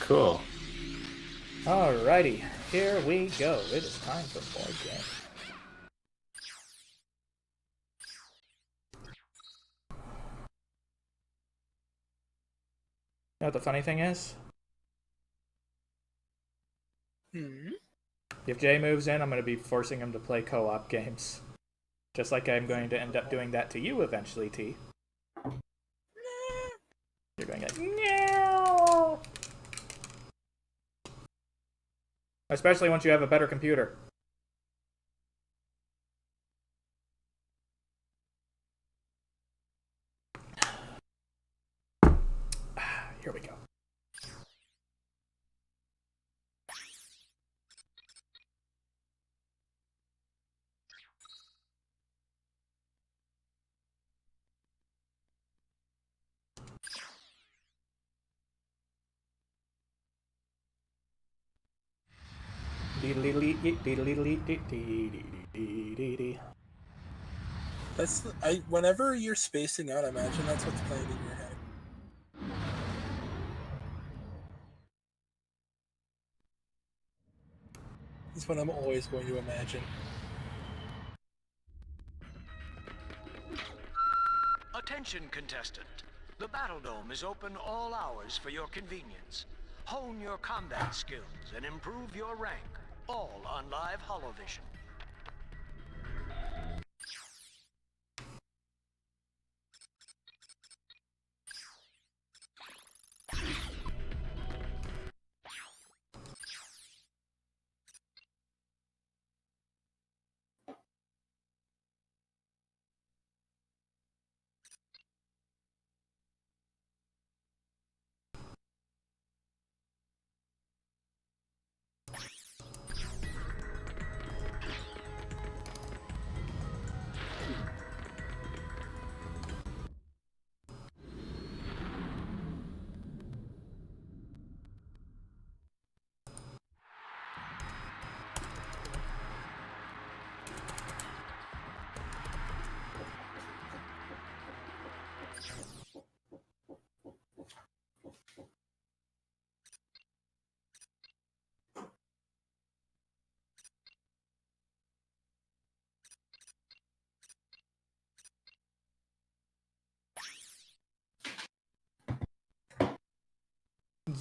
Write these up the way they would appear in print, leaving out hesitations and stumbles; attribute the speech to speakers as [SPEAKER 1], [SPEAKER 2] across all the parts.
[SPEAKER 1] Cool.
[SPEAKER 2] Alrighty, here we go. It is time for board game. You know what the funny thing is? If Jay moves in, I'm going to be forcing him to play co-op games. Just like I'm going to end up doing that to you eventually, T. You're going to no. Especially once you have a better computer. Here we go.
[SPEAKER 3] That's whenever you're spacing out, I imagine that's what's playing in your head. That's what I'm always going to imagine.
[SPEAKER 4] Attention, contestant. The Battle Dome is open all hours for your convenience. Hone your combat skills and improve your rank, all on live holovision.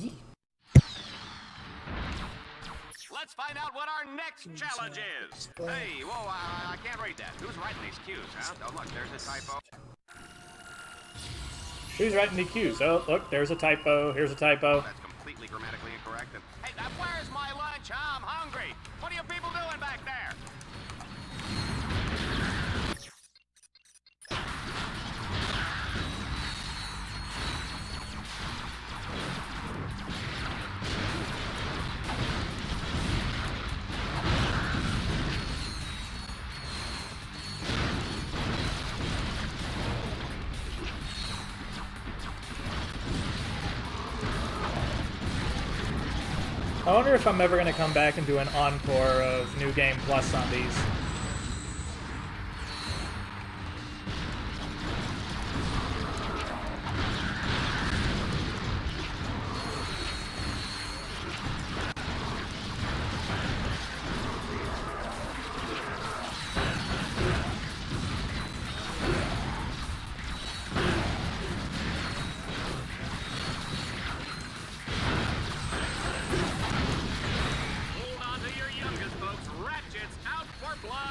[SPEAKER 2] Yee.
[SPEAKER 5] Let's find out what our next challenge is. Hey, whoa, I can't read that. Who's writing these cues, huh? Oh, look, there's a typo.
[SPEAKER 2] Who's writing the cues? Oh, look, there's a typo. Here's a typo.
[SPEAKER 5] That's completely grammatically incorrect. And, hey, where's my lunch? I'm hungry. What are you people doing back there?
[SPEAKER 2] I wonder if I'm ever going to come back and do an encore of New Game Plus on these.
[SPEAKER 5] Hold on to your youngest, folks. Ratchet's out for blood.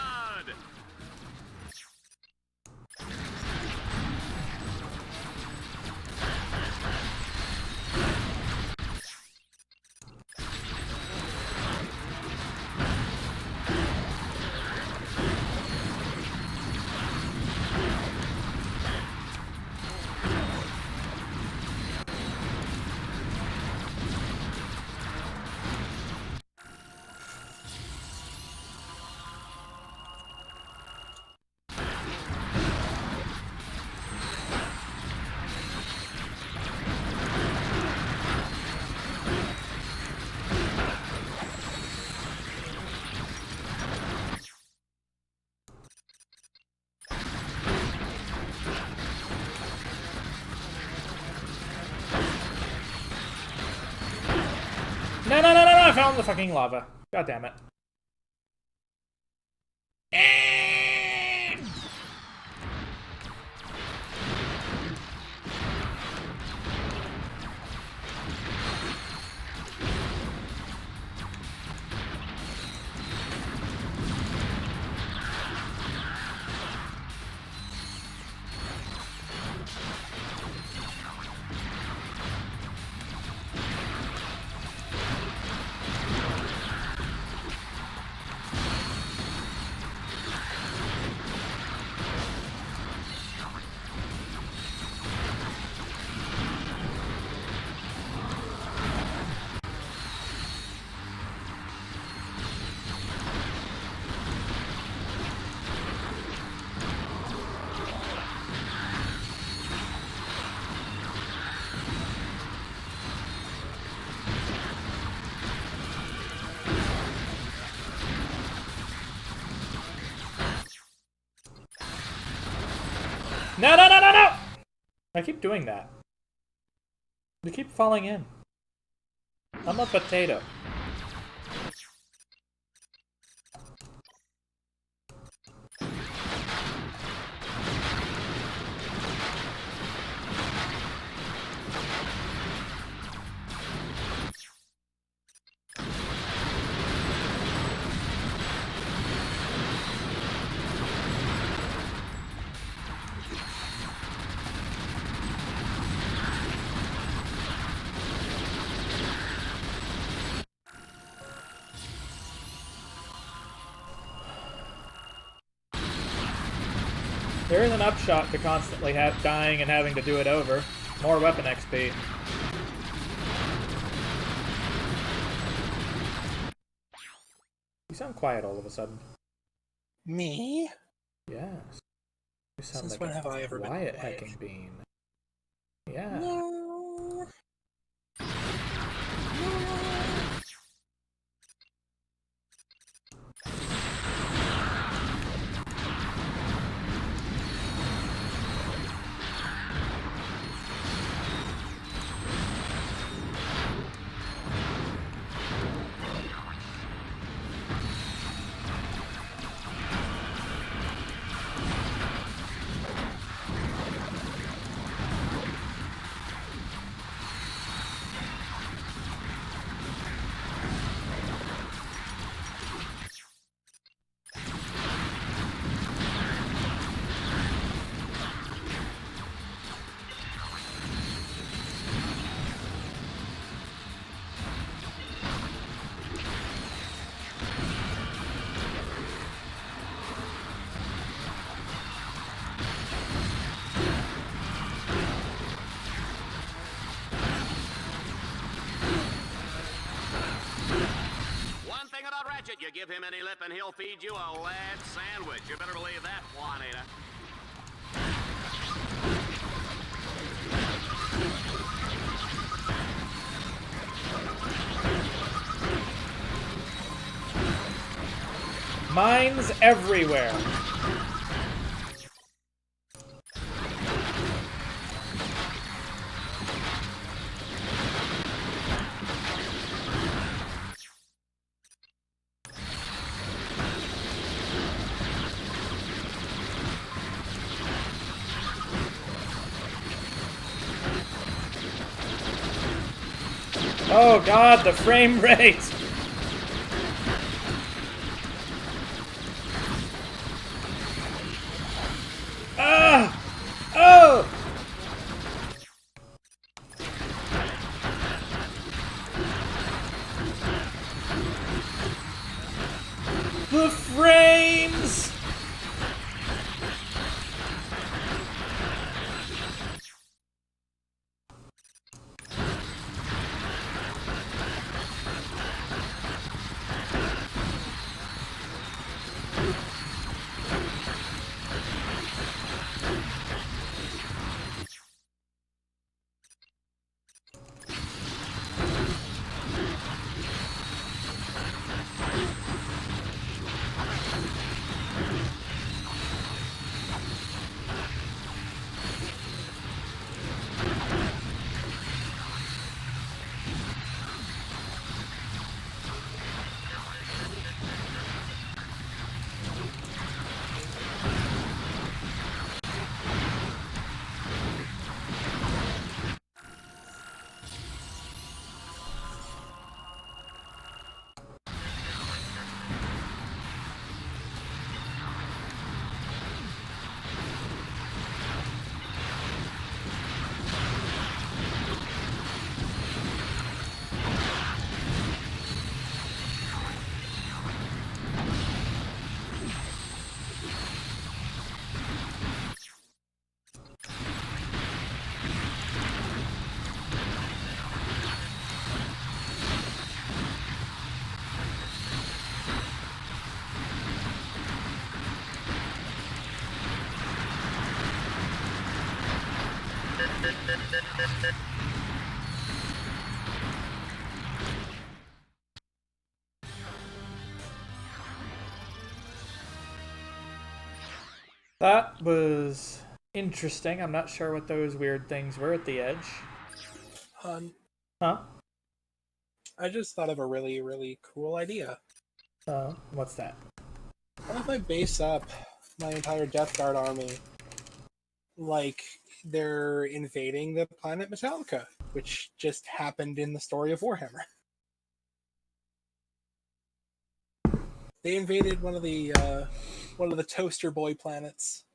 [SPEAKER 2] No, no, no, no, no! I found the fucking lava. God damn it. No, no, no, no, no! I keep doing that. They keep falling in. I'm a potato. There is an upshot to constantly dying and having to do it over. More weapon XP. You sound quiet all of a sudden.
[SPEAKER 3] Me?
[SPEAKER 2] Yes. You sound
[SPEAKER 3] Since
[SPEAKER 2] like
[SPEAKER 3] when
[SPEAKER 2] a
[SPEAKER 3] have I ever been
[SPEAKER 2] quiet
[SPEAKER 3] quiet?
[SPEAKER 2] hecking bean. Yeah.
[SPEAKER 3] No.
[SPEAKER 5] One thing about Ratchet, you give him any lip and he'll feed you a lead sandwich. You better believe that, Juanita.
[SPEAKER 2] Mines everywhere. Oh god, the frame rate! Ah! Oh! The frames! That was interesting. I'm not sure what those weird things were at the edge.
[SPEAKER 3] Hun,
[SPEAKER 2] Huh?
[SPEAKER 3] I just thought of a really, really cool idea.
[SPEAKER 2] What's that?
[SPEAKER 3] What if I base up my entire Death Guard army like they're invading the planet Metallica, which just happened in the story of Warhammer? They invaded one of the Toaster Boy planets.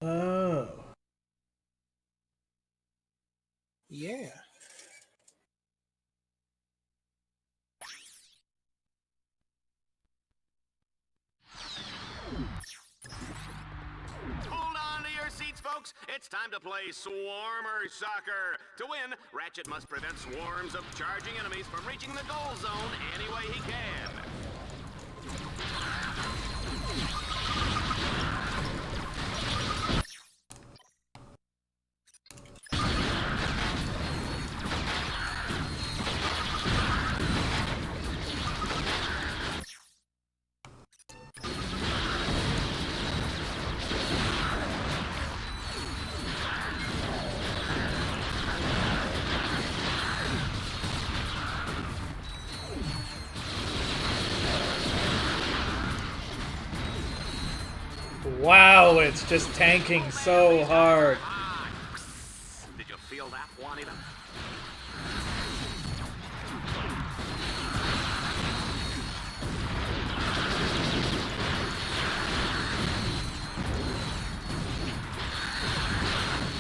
[SPEAKER 2] Oh.
[SPEAKER 3] Yeah.
[SPEAKER 5] Hold on to your seats, folks. It's time to play Swarmer Soccer. To win, Ratchet must prevent swarms of charging enemies from reaching the goal zone any way he can.
[SPEAKER 2] Wow, it's just tanking so hard.
[SPEAKER 5] Did you feel that, Juanita?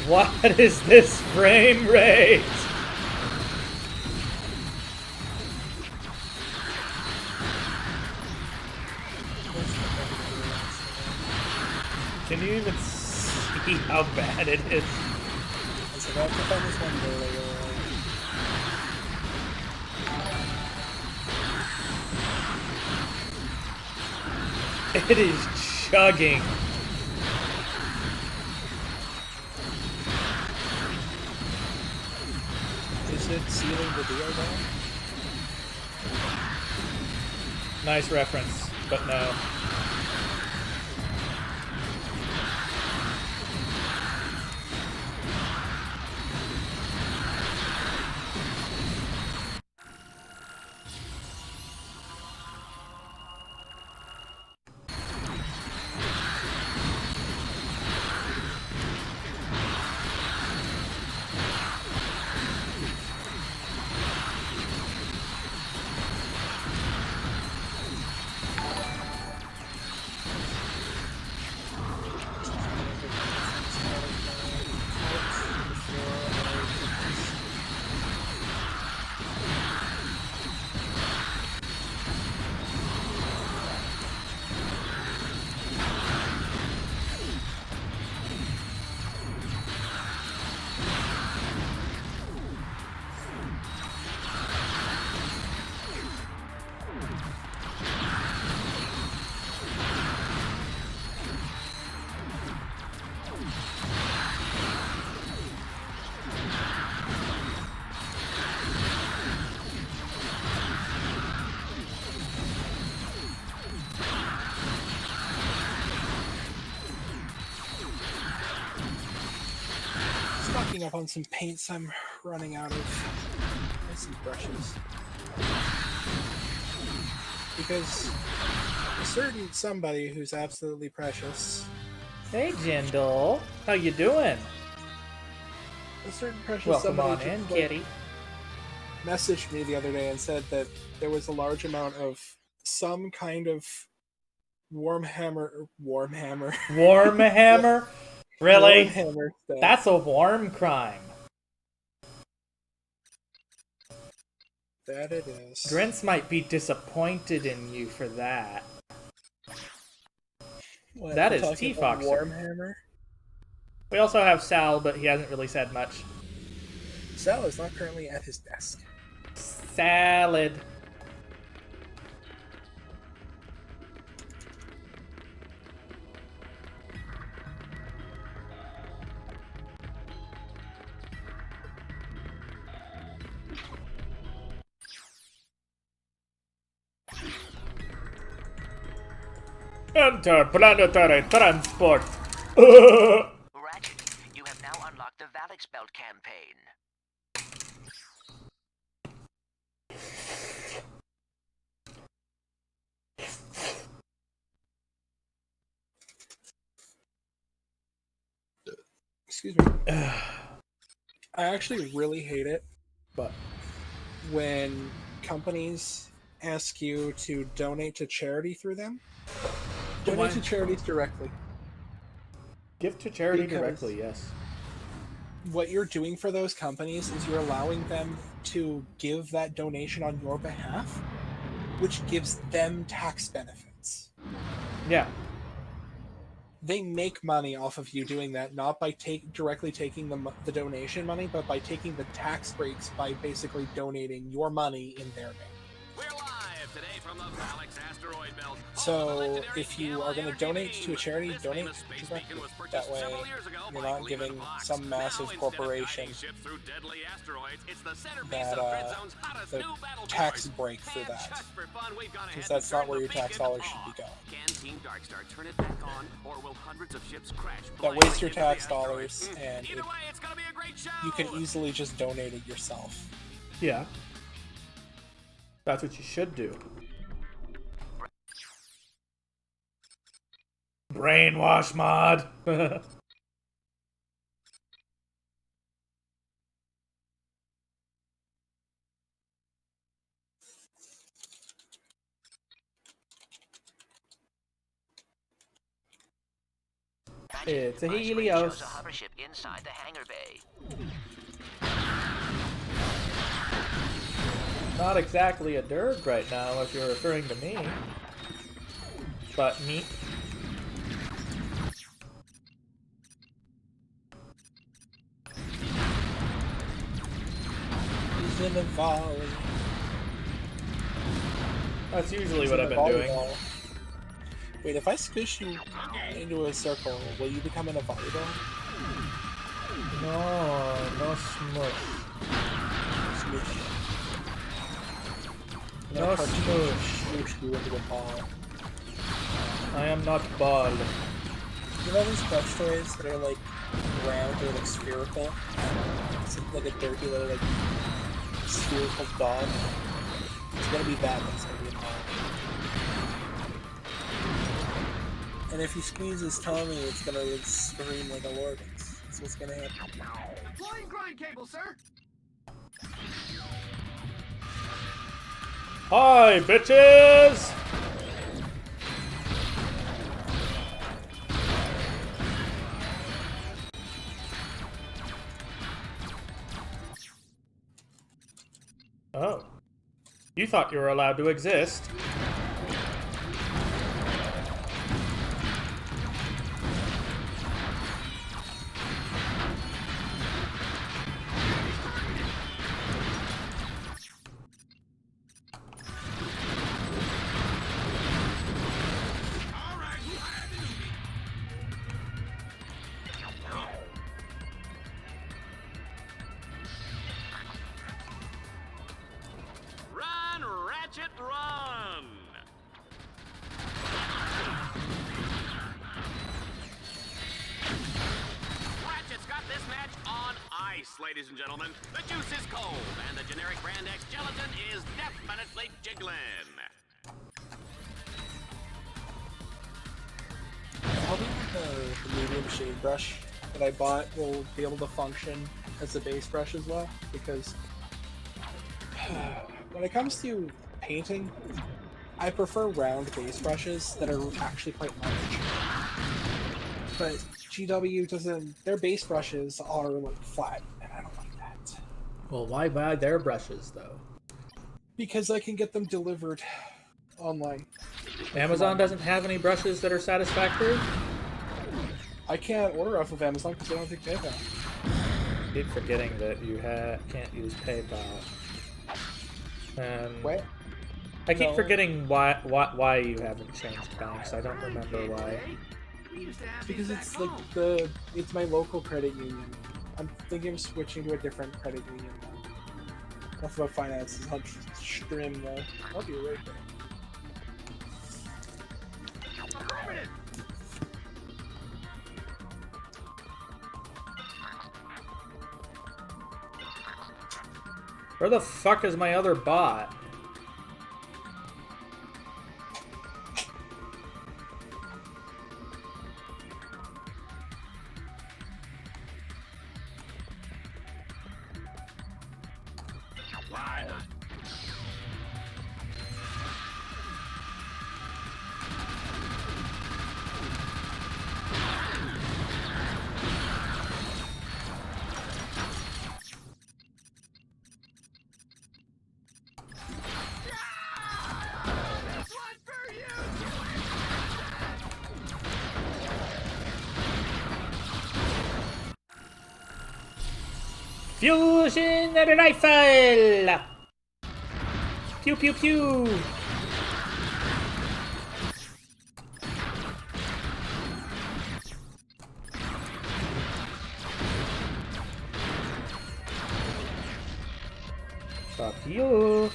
[SPEAKER 2] What is this frame rate? Can you even see how bad it is?
[SPEAKER 3] I said, I have to find this one
[SPEAKER 2] It is chugging.
[SPEAKER 3] Is it sealing the deal down?
[SPEAKER 2] Nice reference, but no.
[SPEAKER 3] Stocking up on some paints. I'm running out of some brushes. Because a certain somebody who's absolutely precious,
[SPEAKER 2] Hey, Jindal. How you doing?
[SPEAKER 3] a certain precious
[SPEAKER 2] Welcome
[SPEAKER 3] somebody
[SPEAKER 2] on
[SPEAKER 3] just,
[SPEAKER 2] in,
[SPEAKER 3] like,
[SPEAKER 2] kitty.
[SPEAKER 3] messaged me the other day and said that there was a large amount of some kind of Warmhammer.
[SPEAKER 2] Warmhammer? Really?
[SPEAKER 3] Warmhammer stuff.
[SPEAKER 2] That's a warm crime.
[SPEAKER 3] That it is.
[SPEAKER 2] Grince might be disappointed in you for that.
[SPEAKER 3] What,
[SPEAKER 2] That
[SPEAKER 3] we're
[SPEAKER 2] is
[SPEAKER 3] talking about
[SPEAKER 2] T-Foxer.
[SPEAKER 3] Warmhammer.
[SPEAKER 2] We also have Sal, but he hasn't really said much.
[SPEAKER 3] Sal is not currently at his desk.
[SPEAKER 2] Salad. Interplanetary transport!
[SPEAKER 1] Ratchet, you have now unlocked the Valix Belt campaign.
[SPEAKER 3] Excuse me. I actually really hate it
[SPEAKER 2] But
[SPEAKER 3] when companies ask you to donate to charity through them. Donate to charities directly.
[SPEAKER 2] give to charity
[SPEAKER 3] Because-
[SPEAKER 2] directly, yes.
[SPEAKER 3] What you're doing for those companies is you're allowing them to give that donation on your behalf, which gives them tax benefits.
[SPEAKER 2] Yeah.
[SPEAKER 3] They make money off of you doing that, not by directly taking the donation money, but by taking the tax breaks by basically donating your money in their name.
[SPEAKER 5] We're live today from the Valix asteroid belt.
[SPEAKER 3] So if you are going to donate to a charity, donate directly. That way you're not giving some massive corporation that the tax break for that. Because that's not where your tax dollars should be going.
[SPEAKER 5] Can Team Darkstar turn it back on, or will hundreds of ships crash?
[SPEAKER 3] That wastes your tax dollars, and
[SPEAKER 5] Either way, it's gonna be a great show.
[SPEAKER 3] you can easily just donate it yourself.
[SPEAKER 2] Yeah. That's what you should do. Brainwash mod! It's a
[SPEAKER 1] My screen
[SPEAKER 2] Helios.
[SPEAKER 1] shows a hover ship inside the hangar bay.
[SPEAKER 2] Not exactly a derg right now if you're referring to me. But me.
[SPEAKER 3] He's in a volley.
[SPEAKER 2] That's usually
[SPEAKER 3] He's
[SPEAKER 2] what
[SPEAKER 3] in
[SPEAKER 2] I've
[SPEAKER 3] a
[SPEAKER 2] been doing.
[SPEAKER 3] volleyball. Wait, if I squish you into a circle, will you become in a volleyball?
[SPEAKER 2] No smush.
[SPEAKER 3] Squish.
[SPEAKER 2] No
[SPEAKER 3] cartoon
[SPEAKER 2] smush.
[SPEAKER 3] Squish you into a ball.
[SPEAKER 2] I am not ball.
[SPEAKER 3] You know those plush toys that are like round or like spherical? It's like a dirty little like spherical dog. It's gonna be that, but it's gonna be a dog. And if you squeeze his tummy, it's gonna like scream like a lord. That's what's gonna happen.
[SPEAKER 5] Flying grind cable, sir.
[SPEAKER 2] Hi, bitches! Oh. You thought you were allowed to exist.
[SPEAKER 5] Run, Ratchet, run! Ratchet's got this match on ice, ladies and gentlemen. The juice is cold, and the generic brand X gelatin is definitely jiggling.
[SPEAKER 3] Probably the medium shade brush that I bought will be able to function as a base brush as well, because when it comes to painting, I prefer round base brushes that are actually quite large. But GW doesn't, their base brushes are like flat, and I don't like that.
[SPEAKER 2] Well, why buy their brushes, though?
[SPEAKER 3] Because I can get them delivered online.
[SPEAKER 2] Amazon doesn't have any brushes that are satisfactory?
[SPEAKER 3] I can't order off of Amazon because I don't take PayPal.
[SPEAKER 2] I keep forgetting that you can't use PayPal.
[SPEAKER 3] What?
[SPEAKER 2] I keep
[SPEAKER 3] No.
[SPEAKER 2] forgetting why you haven't changed banks. I don't remember why.
[SPEAKER 3] Because it's like it's my local credit union. I'm thinking of switching to a different credit union now. Enough about finances. I'll stream though. I'll be right back.
[SPEAKER 2] Where the fuck is my other bot?
[SPEAKER 5] Why not?
[SPEAKER 2] Fusion rifle! Pew pew pew! Fuck you!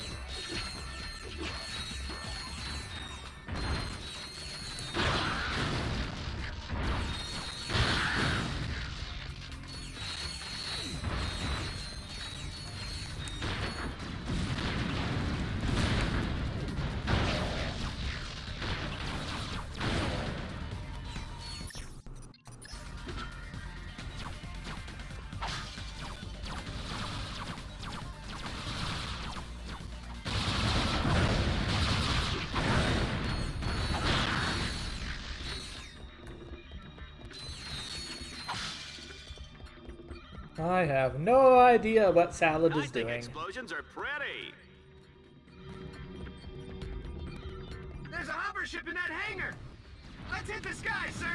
[SPEAKER 2] I have no idea what Salad is
[SPEAKER 5] I think
[SPEAKER 2] doing.
[SPEAKER 5] explosions are pretty.
[SPEAKER 4] There's a hover ship in that hangar! Let's hit the sky, sir!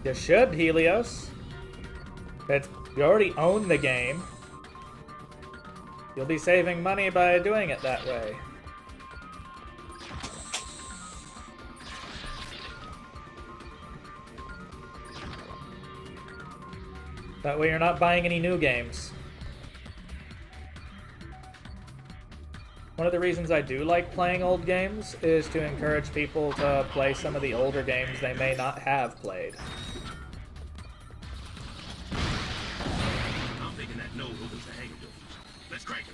[SPEAKER 2] You should, Helios. You already own the game. You'll be saving money by doing it that way. That way you're not buying any new games. One of the reasons I do like playing old games is to encourage people to play some of the older games they may not have played.
[SPEAKER 5] I'm thinking that node opens the hangar doors. Let's crank it.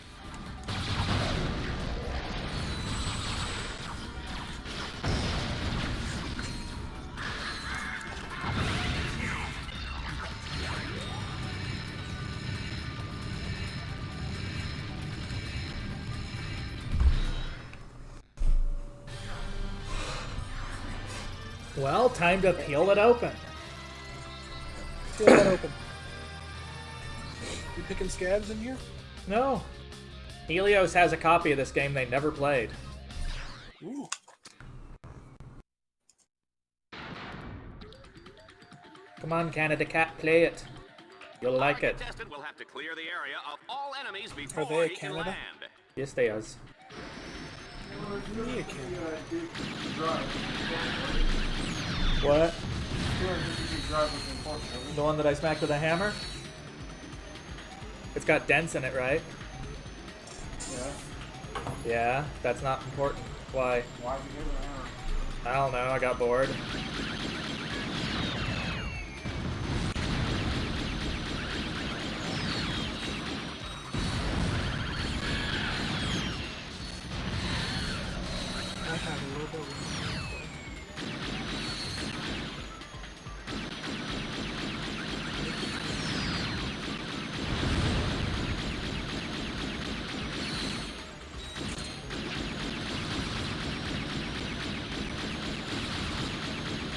[SPEAKER 2] Well, time to peel it open.
[SPEAKER 3] Feel that open. You picking scabs in here?
[SPEAKER 2] No. Helios has a copy of this game they never played.
[SPEAKER 3] Ooh.
[SPEAKER 2] Come on, Canada Cat, play it. You'll like
[SPEAKER 5] Our
[SPEAKER 2] it.
[SPEAKER 5] contestant will have to clear the area of all enemies before
[SPEAKER 3] they a
[SPEAKER 5] he can
[SPEAKER 3] Canada?
[SPEAKER 5] land.
[SPEAKER 2] Yes, they is.
[SPEAKER 3] Yeah, Canada.
[SPEAKER 2] What? The one that I smacked with a hammer? It's got dents in it, right?
[SPEAKER 6] Yeah.
[SPEAKER 2] Yeah, that's not important. Why?
[SPEAKER 6] Why would you give it a hammer?
[SPEAKER 2] I don't know, I got bored.
[SPEAKER 3] I have a little bit of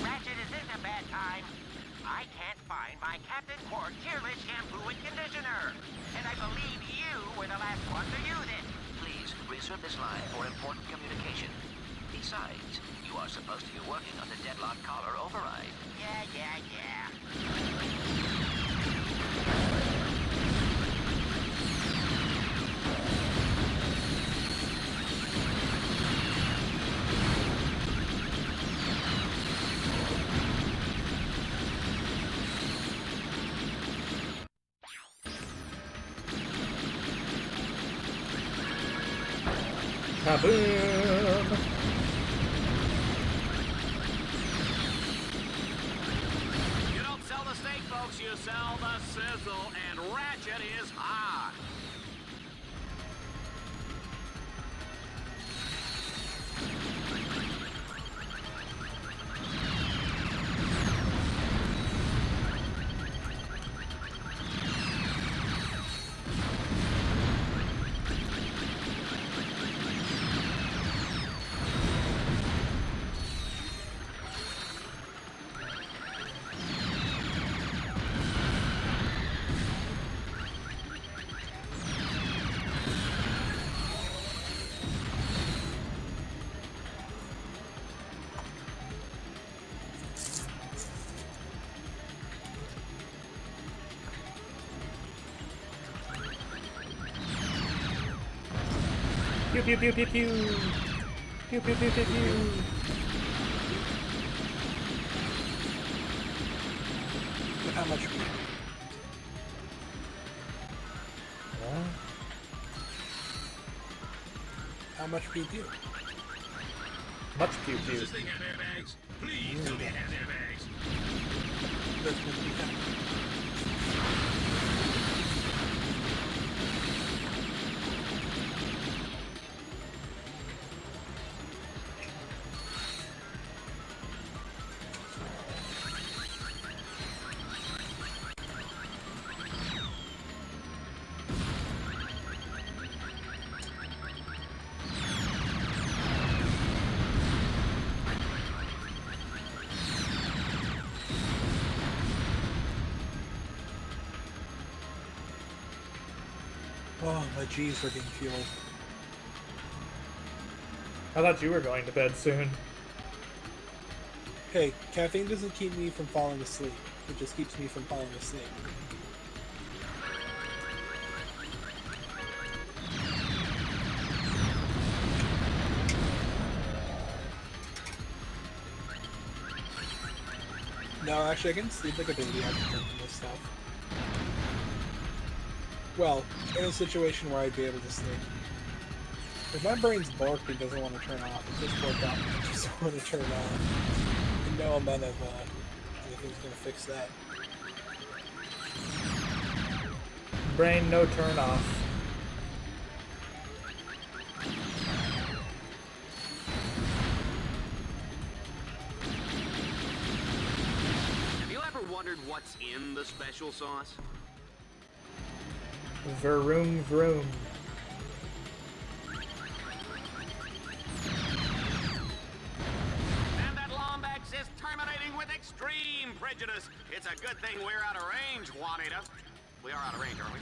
[SPEAKER 1] Ratchet is in a bad time. I can't find my Captain Quark Tearless shampoo and conditioner. And I believe you were the last one to use it. Please reserve this line for important communication. Besides, you are supposed to be working on the Deadlocked collar override. Yeah.
[SPEAKER 2] Kaboom!
[SPEAKER 5] You don't sell the steak, folks, you sell the sizzle, and Ratchet is hot.
[SPEAKER 2] Pew pew pew pew pew. Pew pew pew pew pew.
[SPEAKER 3] Look how much.
[SPEAKER 2] What?
[SPEAKER 3] How much pew pew?
[SPEAKER 2] Much pew pew.
[SPEAKER 5] Does this thing have airbags? Please tell me it has airbags.
[SPEAKER 3] That's what we got. Oh, my G's are being fueled.
[SPEAKER 2] I thought you were going to bed soon.
[SPEAKER 3] Hey, caffeine doesn't keep me from falling asleep. It just keeps me from falling asleep. No, actually, I can sleep like a baby after drinking this stuff. Well, in a situation where I'd be able to sleep. If my brain's borked and doesn't want to turn off, it's just borked out and I just want to turn on. And no amount of anything's going to fix that.
[SPEAKER 2] Brain no turn off.
[SPEAKER 5] Have you ever wondered what's in the special sauce?
[SPEAKER 2] Vroom vroom.
[SPEAKER 5] And that Lombax is terminating with extreme prejudice. It's a good thing we're out of range, Juanita. We are out of range, aren't we?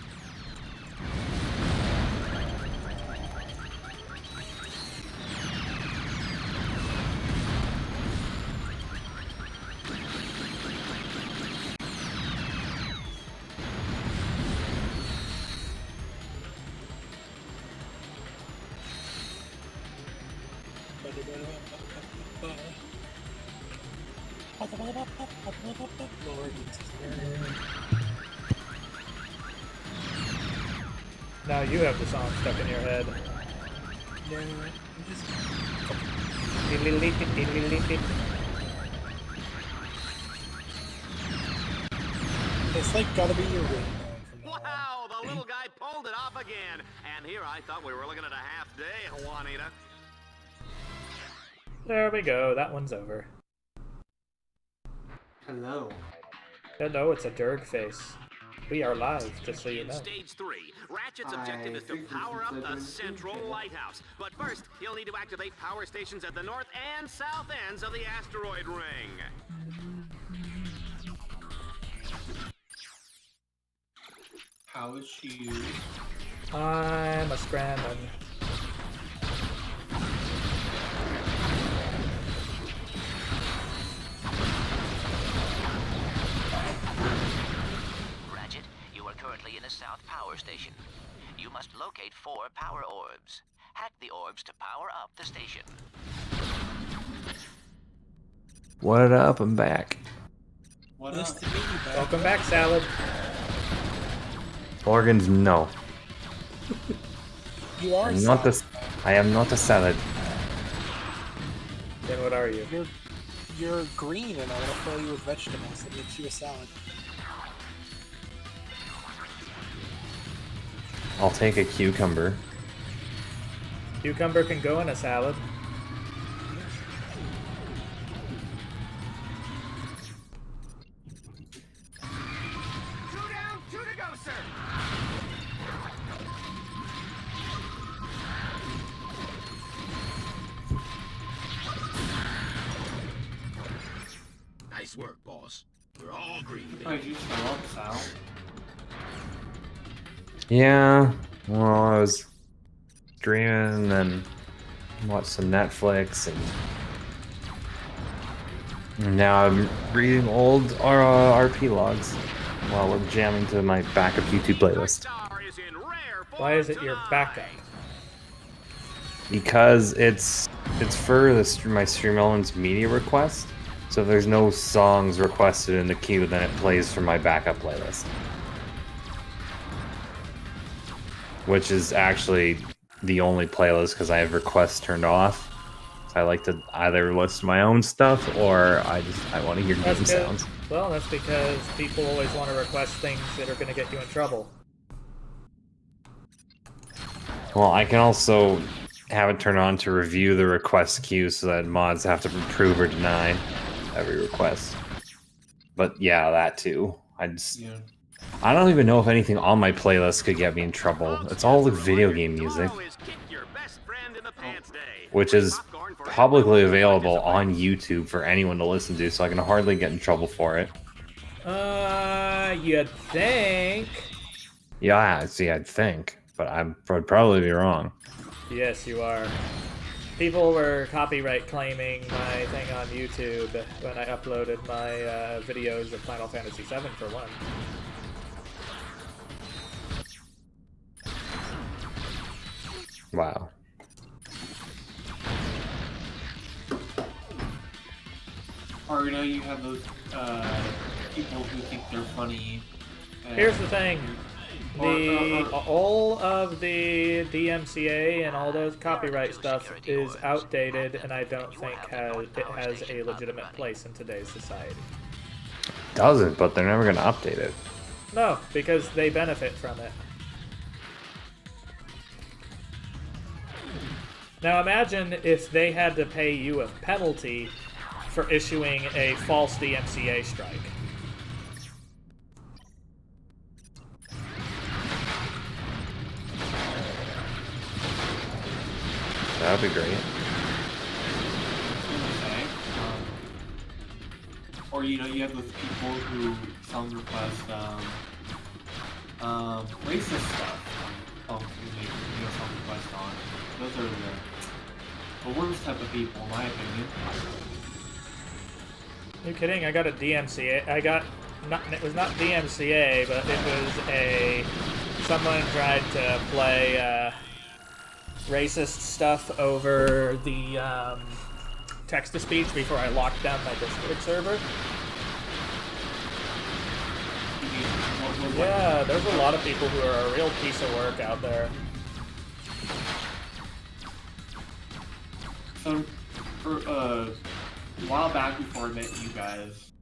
[SPEAKER 3] Lord,
[SPEAKER 2] Now you have the song stuck in your head.
[SPEAKER 3] no, I'm just... It's like gotta be your ringtone from now on.
[SPEAKER 5] Wow, the little guy pulled it off again. And here I thought we were looking at a half day, Juanita.
[SPEAKER 2] There we go, that one's over.
[SPEAKER 6] Hello.
[SPEAKER 2] No, it's a Durg face. We are live, just so you
[SPEAKER 5] In
[SPEAKER 2] know.
[SPEAKER 5] Stage 3, Ratchet's objective is to
[SPEAKER 6] think this
[SPEAKER 5] power
[SPEAKER 6] is
[SPEAKER 5] up
[SPEAKER 6] like
[SPEAKER 5] the
[SPEAKER 6] an
[SPEAKER 5] central
[SPEAKER 6] intro.
[SPEAKER 5] lighthouse. But first, he'll need to activate power stations at the north and south ends of the asteroid ring.
[SPEAKER 6] How is she?
[SPEAKER 2] I'm a scrambling.
[SPEAKER 1] Ratchet, you are currently in a south power station. You must locate 4 power orbs. Hack the orbs to power up the station.
[SPEAKER 7] What up? I'm back.
[SPEAKER 6] What
[SPEAKER 3] Nice
[SPEAKER 6] up?
[SPEAKER 3] to meet you, back.
[SPEAKER 2] Welcome back, Salad.
[SPEAKER 7] Organs, no.
[SPEAKER 3] You are
[SPEAKER 7] I want
[SPEAKER 3] sad.
[SPEAKER 7] this. I am not a salad.
[SPEAKER 2] Then what are you?
[SPEAKER 3] You're green, and I want to fill you with vegetables. That makes you a salad.
[SPEAKER 7] I'll take a cucumber.
[SPEAKER 2] Cucumber can go in a salad.
[SPEAKER 5] Two down, two to go, sir. Nice work, boss. We're all green.
[SPEAKER 6] Oh, you show up, Sal.
[SPEAKER 7] Yeah, well, I was streaming and watched some Netflix, and now I'm reading old RP logs while we're jamming to my backup YouTube playlist.
[SPEAKER 2] Why is it your backup?
[SPEAKER 7] Because it's for my Stream Elements media request. So if there's no songs requested in the queue, then it plays from my backup playlist. Which is actually the only playlist because I have requests turned off. So I like to either listen to my own stuff or I want to hear game sounds.
[SPEAKER 2] Well, that's because people always want to request things that are going to get you in trouble.
[SPEAKER 7] Well, I can also have it turned on to review the request queue so that mods have to approve or deny every request. But yeah, that too. I don't even know if anything on my playlist could get me in trouble. It's all like video game music, which is publicly available on YouTube for anyone to listen to, so I can hardly get in trouble for it.
[SPEAKER 2] You'd think.
[SPEAKER 7] Yeah, see, I'd think, but would probably be wrong.
[SPEAKER 2] Yes, you are. People were copyright claiming my thing on YouTube when I uploaded my videos of Final Fantasy VII, for one.
[SPEAKER 7] Wow.
[SPEAKER 6] Or you have those people who think they're funny.
[SPEAKER 2] Here's the thing. All of the DMCA and all those copyright stuff is outdated, and I don't think it has a legitimate place in today's society.
[SPEAKER 7] Doesn't, but they're never going to update it.
[SPEAKER 2] No, because they benefit from it. Now imagine if they had to pay you a penalty for issuing a false DMCA strike.
[SPEAKER 7] That would be great.
[SPEAKER 6] Or you have those people who song request racist stuff. Song request on. Those are the worst type of people, in my opinion.
[SPEAKER 2] You kidding? I got a DMCA. It was not DMCA, but it was someone tried to play racist stuff over the text-to-speech before I locked down my Discord server. Yeah, there's a lot of people who are a real piece of work out there.
[SPEAKER 6] So, a while back before I met you guys,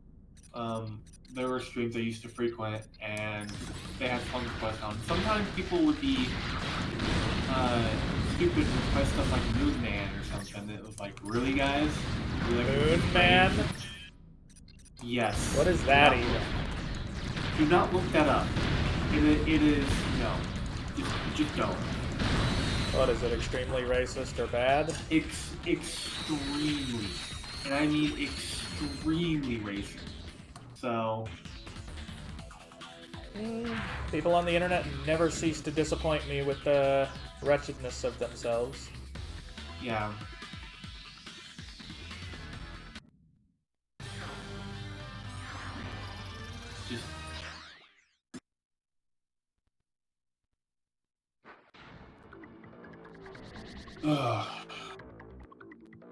[SPEAKER 6] there were streams I used to frequent, and they had song requests on. Sometimes people would be stupid request stuff like Moon Man or something. It was like, really, guys?
[SPEAKER 2] Moon Man?
[SPEAKER 6] Yes.
[SPEAKER 2] What is that even?
[SPEAKER 6] Do not look that up. It is, no. Just don't.
[SPEAKER 2] What is it, extremely racist or bad?
[SPEAKER 6] Extremely. And I mean extremely racist. So...
[SPEAKER 2] People on the internet never cease to disappoint me with the wretchedness of themselves.
[SPEAKER 6] Yeah. Just...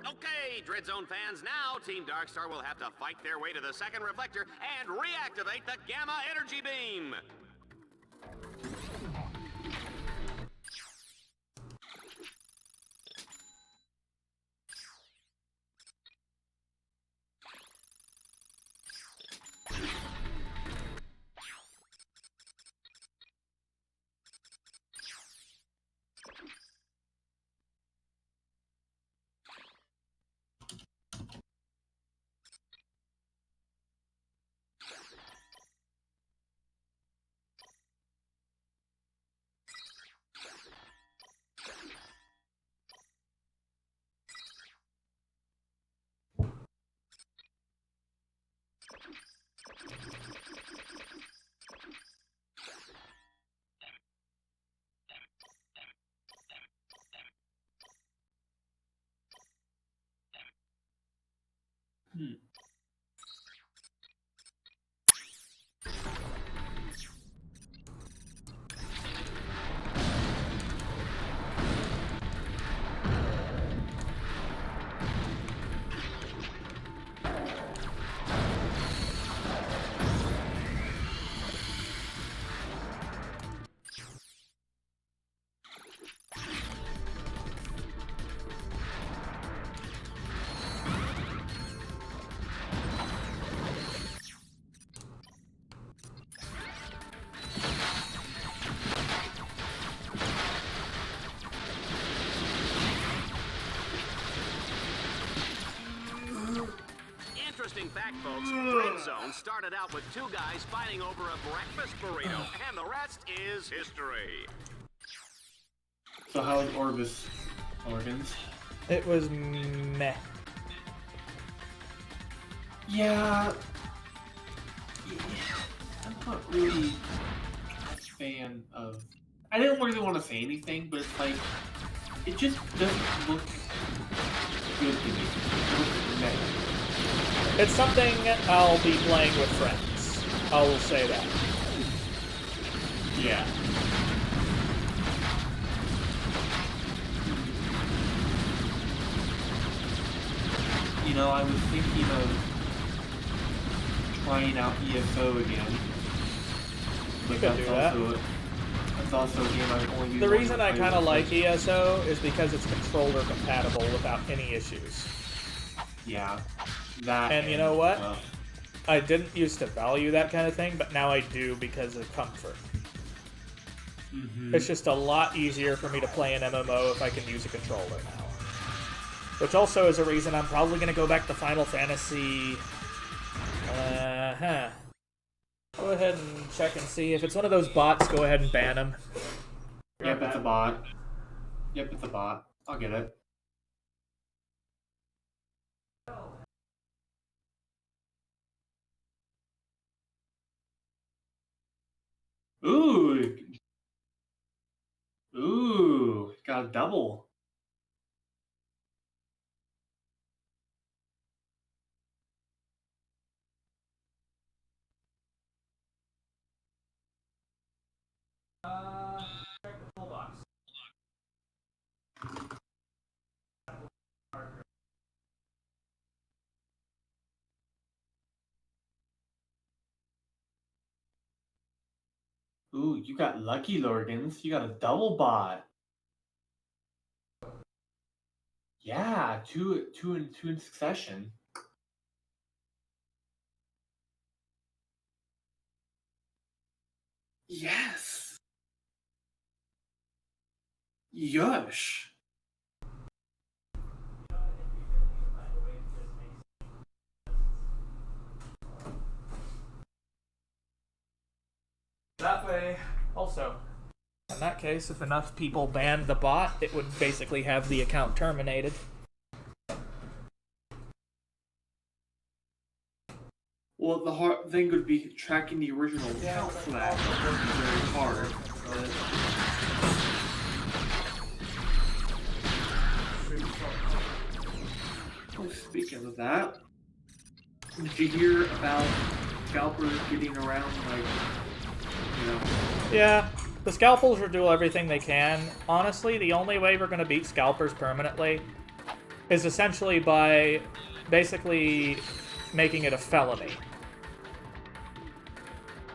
[SPEAKER 5] Okay, Dread Zone fans, now Team Darkstar will have to fight their way to the second reflector and reactivate the Gamma Energy Beam. folks. Dread Zone started out with 2 guys fighting over a breakfast burrito, and the rest is history.
[SPEAKER 6] So how was Orbis Organs?
[SPEAKER 2] It was meh.
[SPEAKER 6] Yeah. I'm not really a fan of. I didn't really want to say anything, but it's like it just doesn't look good to me. It looks meh.
[SPEAKER 2] It's something I'll be playing with friends. I will say that.
[SPEAKER 6] Yeah. You know, I was thinking of trying out ESO again. But
[SPEAKER 2] could do that.
[SPEAKER 6] That's also a game I've only used.
[SPEAKER 2] The reason I kind of like
[SPEAKER 6] it.
[SPEAKER 2] ESO is because it's controller compatible without any issues.
[SPEAKER 6] Yeah. That.
[SPEAKER 2] And you know what? I didn't used to value that kind of thing, but now I do because of comfort. It's just a lot easier for me to play an MMO if I can use a controller now. Which also is a reason I'm probably going to go back to Final Fantasy... Go ahead and check and see. If it's one of those bots, go ahead and ban them.
[SPEAKER 6] Yep, it's a bot. Yep, it's a bot. I'll get it. Ooh! Ooh! Got a double.
[SPEAKER 2] Check the toolbox.
[SPEAKER 6] Ooh, you got lucky, Lorgans. You got a double bot. Yeah, two in succession. Yes. Yush.
[SPEAKER 2] That way, also, in that case, if enough people banned the bot, it would basically have the account terminated.
[SPEAKER 6] Well, the hard thing would be tracking the original account for that. That would be very hard. Oh, speaking of that, did you hear about scalpers getting around, like, you know?
[SPEAKER 2] Yeah, the scalpels will do everything they can. Honestly, the only way we're going to beat scalpers permanently is essentially by basically making it a felony.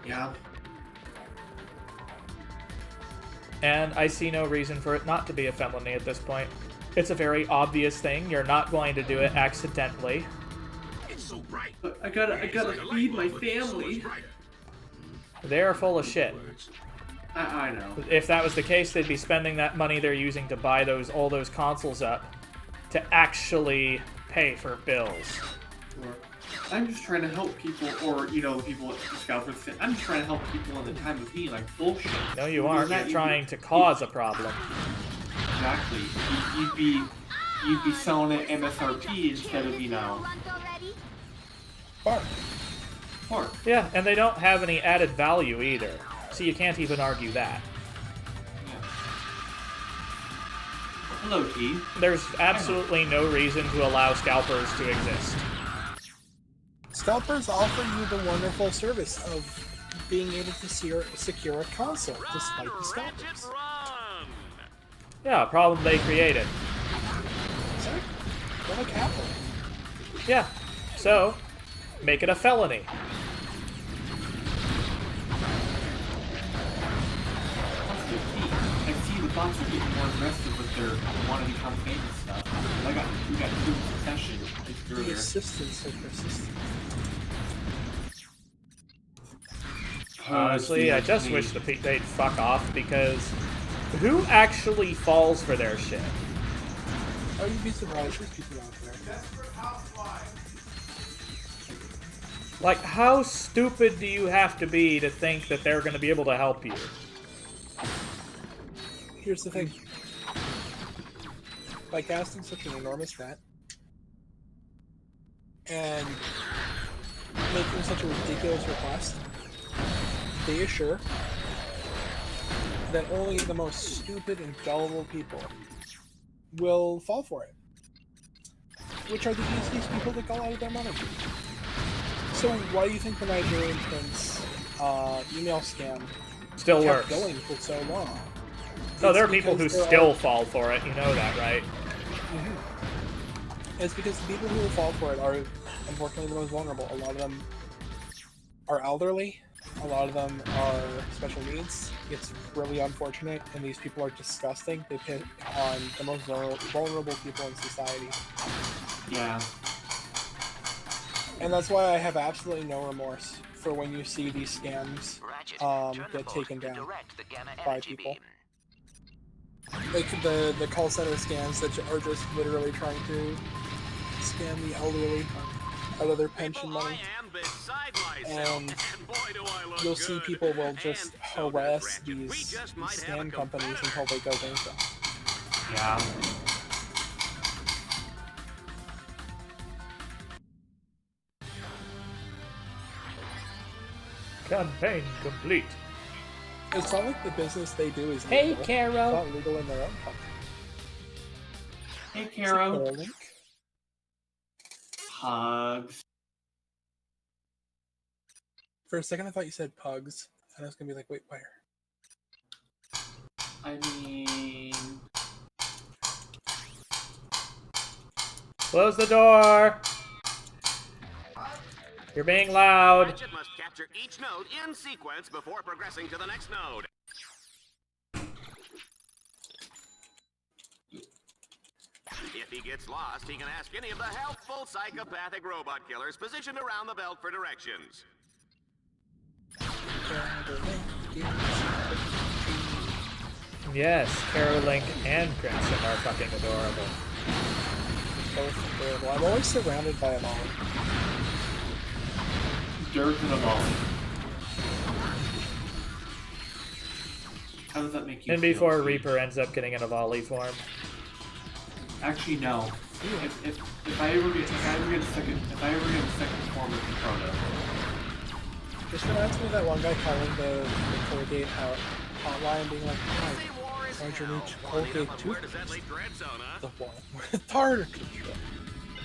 [SPEAKER 6] Yeah.
[SPEAKER 2] And I see no reason for it not to be a felony at this point. It's a very obvious thing. You're not going to do it accidentally.
[SPEAKER 5] It's so bright.
[SPEAKER 6] But I gotta feed my family.
[SPEAKER 2] They're full of shit.
[SPEAKER 6] I know.
[SPEAKER 2] If that was the case, they'd be spending that money they're using to buy all those consoles up to actually pay for bills.
[SPEAKER 6] Or, I'm just trying to help people, or, you know, people at the Scalpers. I'm just trying to help people in the time of need, like, bullshit.
[SPEAKER 2] No, you aren't. You're trying to cause a problem.
[SPEAKER 6] Exactly. You'd be selling it MSRP instead of, you know,
[SPEAKER 3] Bark.
[SPEAKER 6] pork.
[SPEAKER 2] Yeah, and they don't have any added value either. So you can't even argue that.
[SPEAKER 6] Yeah. Hello, T.
[SPEAKER 2] There's absolutely no reason to allow scalpers to exist.
[SPEAKER 3] Scalpers offer you the wonderful service of being able to secure a console despite the
[SPEAKER 5] Ratchet,
[SPEAKER 3] scalpers.
[SPEAKER 5] run!
[SPEAKER 2] Yeah, a problem they created.
[SPEAKER 3] Sorry? They're like Apple.
[SPEAKER 2] Yeah, so make it a felony.
[SPEAKER 6] I see the bots are getting more aggressive with their want to become famous stuff. We got two in succession
[SPEAKER 3] The
[SPEAKER 6] earlier.
[SPEAKER 3] assistants are persistent.
[SPEAKER 2] Honestly, I just wish they'd fuck off, because who actually falls for their shit?
[SPEAKER 3] Oh, you'd be surprised. There's people out there.
[SPEAKER 2] Like, how stupid do you have to be to think that they're going to be able to help you?
[SPEAKER 3] Here's the thing. By casting such an enormous net and making such a ridiculous request, they assure that only the most stupid and gullible people will fall for it. Which are the easiest people to gull out of their money. So why do you think the Nigerian Prince email scam
[SPEAKER 2] Still
[SPEAKER 3] kept
[SPEAKER 2] works.
[SPEAKER 3] going for so long?
[SPEAKER 2] No, there are
[SPEAKER 3] It's
[SPEAKER 2] people who
[SPEAKER 3] because there
[SPEAKER 2] still
[SPEAKER 3] are-
[SPEAKER 2] fall for it. You know that, right?
[SPEAKER 3] It's because the people who fall for it are unfortunately the most vulnerable. A lot of them are elderly. A lot of them are special needs. It's really unfortunate, and these people are disgusting. They pick on the most vulnerable people in society.
[SPEAKER 6] Yeah.
[SPEAKER 3] And that's why I have absolutely no remorse for when you see these scams
[SPEAKER 1] Ratchet, turn the
[SPEAKER 3] get
[SPEAKER 1] boat
[SPEAKER 3] taken
[SPEAKER 1] to
[SPEAKER 3] down
[SPEAKER 1] direct the gamma
[SPEAKER 3] by
[SPEAKER 1] energy
[SPEAKER 3] people.
[SPEAKER 1] beam.
[SPEAKER 3] Like the call center scams that are just literally trying to scam the elderly out of their pension
[SPEAKER 5] People,
[SPEAKER 3] money.
[SPEAKER 5] I am beside myself,
[SPEAKER 3] And
[SPEAKER 5] and boy do I look
[SPEAKER 3] you'll see
[SPEAKER 5] good.
[SPEAKER 3] people will just
[SPEAKER 5] And so does
[SPEAKER 3] harass
[SPEAKER 5] Ratchet.
[SPEAKER 3] these
[SPEAKER 5] We just might have a
[SPEAKER 3] scam companies
[SPEAKER 5] competitor.
[SPEAKER 3] until they go bankrupt.
[SPEAKER 6] Yeah.
[SPEAKER 2] Campaign complete.
[SPEAKER 3] It's not like the business they do is
[SPEAKER 2] Hey,
[SPEAKER 3] legal.
[SPEAKER 2] Carol.
[SPEAKER 3] It's not legal in their own country.
[SPEAKER 6] Hey,
[SPEAKER 3] Is it
[SPEAKER 6] Caro.
[SPEAKER 3] Neuralink?
[SPEAKER 6] Hugs.
[SPEAKER 3] For a second, I thought you said pugs, and I was gonna be like, wait, where?
[SPEAKER 6] I mean,
[SPEAKER 2] Close the door. You're being loud.
[SPEAKER 5] Ratchet must capture each node in sequence before progressing to the next node. If he gets lost, he can ask any of the helpful psychopathic robot killers positioned around the belt for directions.
[SPEAKER 2] Yes, Carolink and Crimson are fucking adorable.
[SPEAKER 3] Both adorable. I'm always surrounded by them all.
[SPEAKER 6] dirt and a volley. How does that make you
[SPEAKER 2] And
[SPEAKER 6] feel,
[SPEAKER 2] before
[SPEAKER 6] Steve?
[SPEAKER 2] Reaper ends up getting in a volley form.
[SPEAKER 6] Actually, no. If I ever get a second form of the Proto,
[SPEAKER 3] Just reminds me of that one guy calling the Colgate hotline, being like, "Hi,
[SPEAKER 5] War is
[SPEAKER 3] Sergeant
[SPEAKER 5] hell.
[SPEAKER 3] Reach,
[SPEAKER 5] Well,
[SPEAKER 3] Colgate
[SPEAKER 5] where does that
[SPEAKER 3] toothpaste.
[SPEAKER 5] leave Dreadzone, huh?
[SPEAKER 3] The one with tartar control.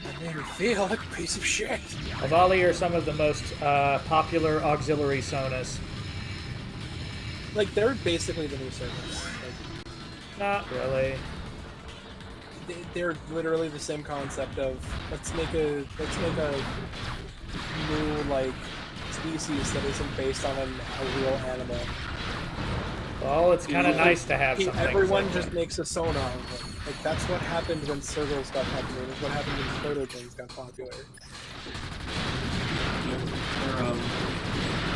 [SPEAKER 3] That made me feel like a piece of shit."
[SPEAKER 2] A volley are some of the most popular auxiliary sonas.
[SPEAKER 3] Like, they're basically the new service. Like,
[SPEAKER 2] Not really.
[SPEAKER 3] they're literally the same concept of let's make a new like species that isn't based on a real animal.
[SPEAKER 2] Well, it's kind of
[SPEAKER 3] Yeah.
[SPEAKER 2] nice to have something.
[SPEAKER 3] Everyone just makes a sonar. Like that's what happened when Circles got popular. That's what happened when Protogens got popular.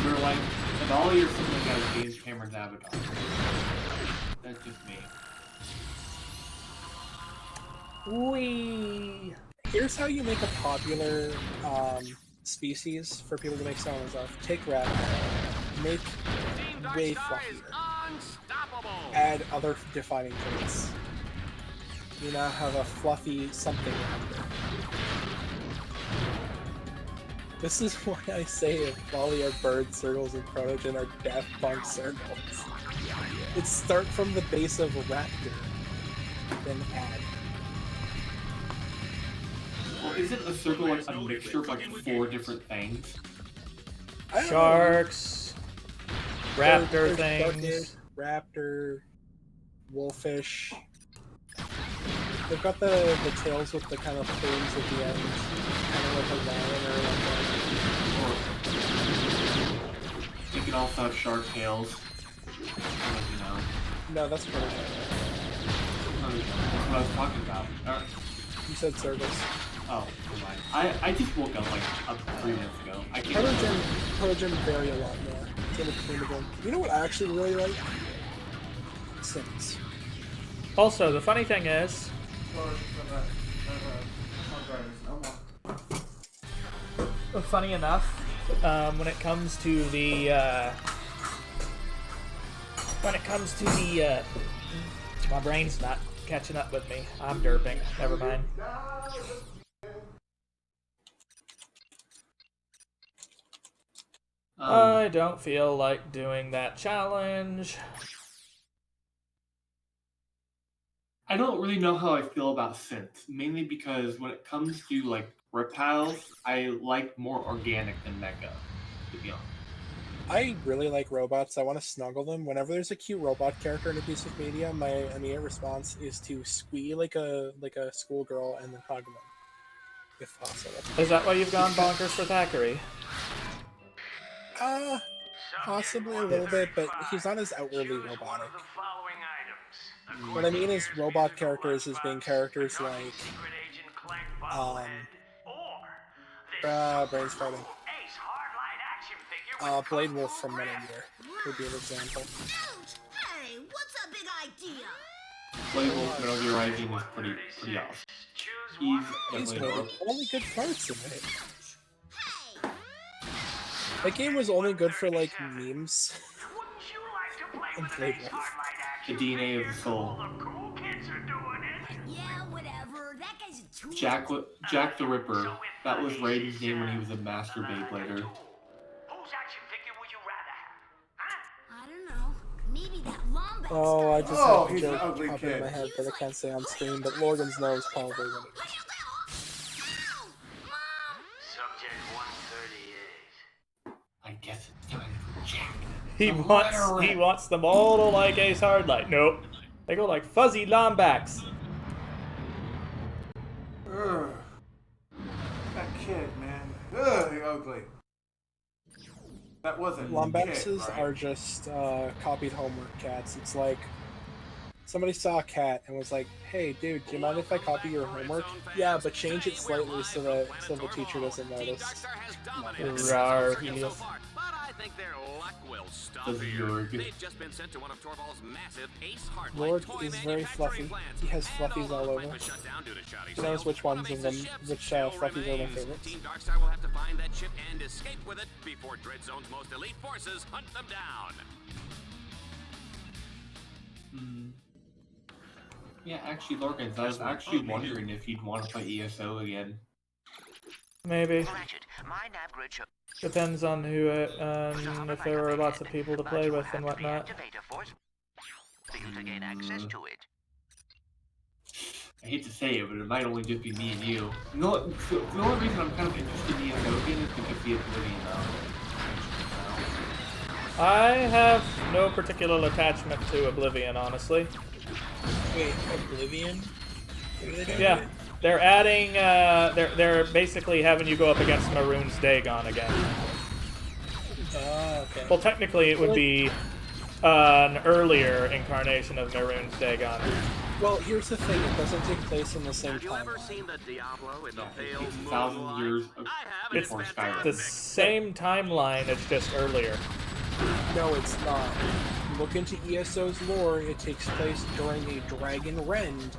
[SPEAKER 6] they're like a volley or something out of James Cameron's Avatar. That's just me.
[SPEAKER 2] Wee.
[SPEAKER 3] Here's how you make a popular species for people to make sonars of. Take Ratchet, make
[SPEAKER 5] Team Dark
[SPEAKER 3] way
[SPEAKER 5] Star is
[SPEAKER 3] fluffier.
[SPEAKER 5] unstoppable.
[SPEAKER 3] Add other defining traits. You now have a fluffy something under. This is why I say if Volley are bird circles and Protogen are Daft Punk circles. It start from the base of a raptor, then add.
[SPEAKER 6] Well, isn't a circle like a mixture of like 4 different things?
[SPEAKER 3] I don't know.
[SPEAKER 2] Sharks, raptor
[SPEAKER 3] There's
[SPEAKER 2] things.
[SPEAKER 3] Darkness, raptor, wolfish. They've got the tails with the kind of plumes at the end, kind of like a lion or like
[SPEAKER 6] Or you can also have shark tails. You know,
[SPEAKER 3] no, that's Protogen.
[SPEAKER 6] that's what I was talking about.
[SPEAKER 3] You said circles.
[SPEAKER 6] Oh, never mind. I just woke up like 3 minutes ago. I can't.
[SPEAKER 3] Protogen vary a lot more. Than a Primogen. You know what I actually really like? Sims.
[SPEAKER 2] Also, the funny thing is, funny enough, when it comes to the my brain's not catching up with me. I'm derping. Never mind. I don't feel like doing that challenge.
[SPEAKER 6] I don't really know how I feel about synths, mainly because when it comes to like reptiles, I like more organic than mecha, to be honest.
[SPEAKER 3] I really like robots. I want to snuggle them. Whenever there's a cute robot character in a piece of media, my immediate response is to squee like a schoolgirl and then hug them, if possible.
[SPEAKER 2] Is that why you've gone bonkers for Thackeray?
[SPEAKER 3] Possibly a little bit, but he's not as outwardly robotic. What I mean is robot characters as being characters like brain's farting. Blade Wolf from Metal Gear would be an example.
[SPEAKER 8] Hey, what's a big idea?
[SPEAKER 6] Blade Wolf Metal Gear Rising is pretty awesome.
[SPEAKER 3] He's one of the only good parts of it. That game was only good for like memes. And Blade Wolf.
[SPEAKER 6] The DNA of the soul.
[SPEAKER 8] Yeah, whatever. That guy's a tool.
[SPEAKER 6] Jack the Ripper. That was Raiden's name when he was a master Beyblader.
[SPEAKER 8] I don't know. Maybe that Lombax
[SPEAKER 3] Oh, I
[SPEAKER 8] guy.
[SPEAKER 3] just had a
[SPEAKER 9] he's an
[SPEAKER 3] joke
[SPEAKER 9] ugly
[SPEAKER 3] pop in
[SPEAKER 9] kid.
[SPEAKER 3] my head, but I can't say on stream. But Logan's knows probably what it is.
[SPEAKER 8] Ow! Mom!
[SPEAKER 4] Subject 138.
[SPEAKER 6] I guess it's time for Jack.
[SPEAKER 2] He wants them all to like Ace Hardlight. Nope. They go like fuzzy Lombax.
[SPEAKER 9] Ugh. That kid, man. Ugh, you're ugly. That wasn't
[SPEAKER 3] Lombaxes
[SPEAKER 9] kid, right?
[SPEAKER 3] are just copied homework cats. It's like somebody saw a cat and was like, "Hey, dude, do you mind if I copy your homework?" Yeah, but change it slightly so the teacher doesn't notice.
[SPEAKER 2] Rar.
[SPEAKER 5] But I think their luck will stop
[SPEAKER 6] The
[SPEAKER 5] here.
[SPEAKER 6] Yorg.
[SPEAKER 5] They've just been sent to one of Torvald's massive Ace Hardlight
[SPEAKER 3] Lord
[SPEAKER 5] toy
[SPEAKER 3] is very
[SPEAKER 5] manufacturing
[SPEAKER 3] fluffy.
[SPEAKER 5] plants.
[SPEAKER 3] He has
[SPEAKER 5] And
[SPEAKER 3] fluffies
[SPEAKER 5] although
[SPEAKER 3] all
[SPEAKER 5] the
[SPEAKER 3] over.
[SPEAKER 5] plant was shut down due to shoddy
[SPEAKER 3] He knows
[SPEAKER 5] sales,
[SPEAKER 3] which
[SPEAKER 5] one
[SPEAKER 3] ones
[SPEAKER 5] of
[SPEAKER 3] of them,
[SPEAKER 5] Ace's ships
[SPEAKER 3] which
[SPEAKER 5] still
[SPEAKER 3] fluffies are my
[SPEAKER 5] remains.
[SPEAKER 3] favorites.
[SPEAKER 5] Team Darkstar will have to find that ship and escape with it before Dreadzone's most elite forces hunt them down.
[SPEAKER 6] Yeah, actually, Lorgans, I was actually wondering if you'd want to play ESO again.
[SPEAKER 2] Maybe.
[SPEAKER 1] Ratchet, my nav grid show.
[SPEAKER 2] Depends on who it, if there were lots of people to play with and whatnot.
[SPEAKER 1] For you to gain access to it.
[SPEAKER 6] I hate to say it, but it might only just be me and you. No, the only reason I'm kind of interested in ESO again is because the Oblivion
[SPEAKER 2] I have no particular attachment to Oblivion, honestly.
[SPEAKER 3] Wait, Oblivion?
[SPEAKER 2] Yeah, they're adding. They're basically having you go up against Maroon's Dagon again.
[SPEAKER 3] Oh, okay.
[SPEAKER 2] Well, technically, it would be an earlier incarnation of Maroon's Dagon.
[SPEAKER 3] Well, here's the thing: it doesn't take place in the same
[SPEAKER 5] Have you ever
[SPEAKER 3] timeline.
[SPEAKER 5] seen the Diablo in the pale
[SPEAKER 6] It's 1,000
[SPEAKER 5] moonlight?
[SPEAKER 6] years of-
[SPEAKER 5] I have,
[SPEAKER 2] It's
[SPEAKER 5] it's
[SPEAKER 2] the
[SPEAKER 5] fantastic.
[SPEAKER 2] same timeline. It's just earlier.
[SPEAKER 3] No, it's not. Look into ESO's lore, it takes place during a Dragon Rend.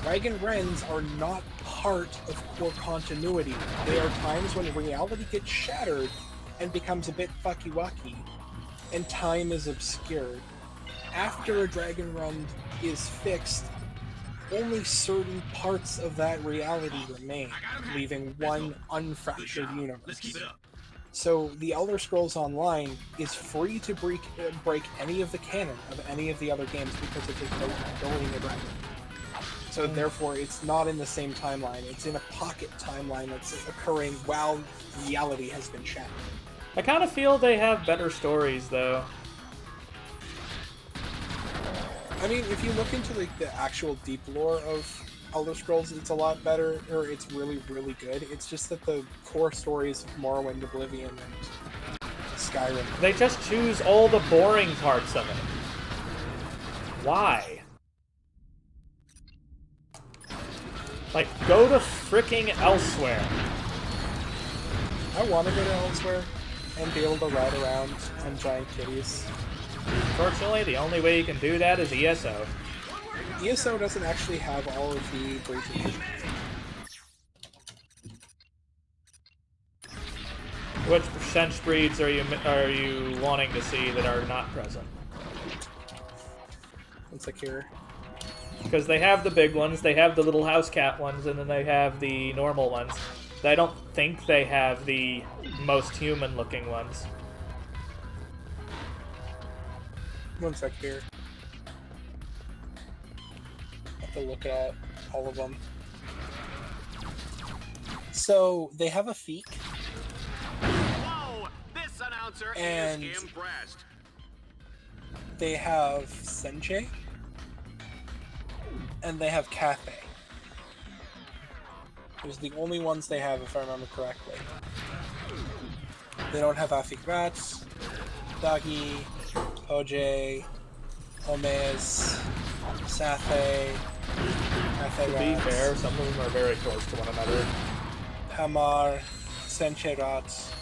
[SPEAKER 3] Dragon Rends are not part of core continuity. They are times when reality gets shattered and becomes a bit fucky-wucky, and time is obscured. After a Dragon Rend is fixed, only certain parts of that reality remain, leaving one unfractured universe. So the Elder Scrolls Online is free to break any of the canon of any of the other games because it takes place during the Dragon. So therefore, it's not in the same timeline. It's in a pocket timeline that's occurring while reality has been shattered.
[SPEAKER 2] I kind of feel they have better stories, though.
[SPEAKER 3] I mean, if you look into like the actual deep lore of Elder Scrolls, it's a lot better, or it's really, really good. It's just that the core stories of Morrowind, Oblivion, and Skyrim.
[SPEAKER 2] They just choose all the boring parts of it. Why? Like, go to fricking elsewhere.
[SPEAKER 3] I want to go to elsewhere and be able to ride around on giant kitties.
[SPEAKER 2] Unfortunately, the only way you can do that is ESO.
[SPEAKER 3] ESO doesn't actually have all of the breaching.
[SPEAKER 2] Which sense breeds are you wanting to see that are not present?
[SPEAKER 3] Insecure.
[SPEAKER 2] Because they have the big ones, they have the little house cat ones, and then they have the normal ones. I don't think they have the most human-looking ones.
[SPEAKER 3] One sec here. Have to look at all of them. So they have a Feek.
[SPEAKER 5] Whoa! This announcer
[SPEAKER 3] And
[SPEAKER 5] is impressed.
[SPEAKER 3] they have Senjay. And they have Cathay. Those are the only ones they have, if I remember correctly. They don't have Afikrat, Dagi, OJ, Omez, Sathe,
[SPEAKER 2] To be fair, some of them are very close to one another.
[SPEAKER 3] Hamar, Sencherat.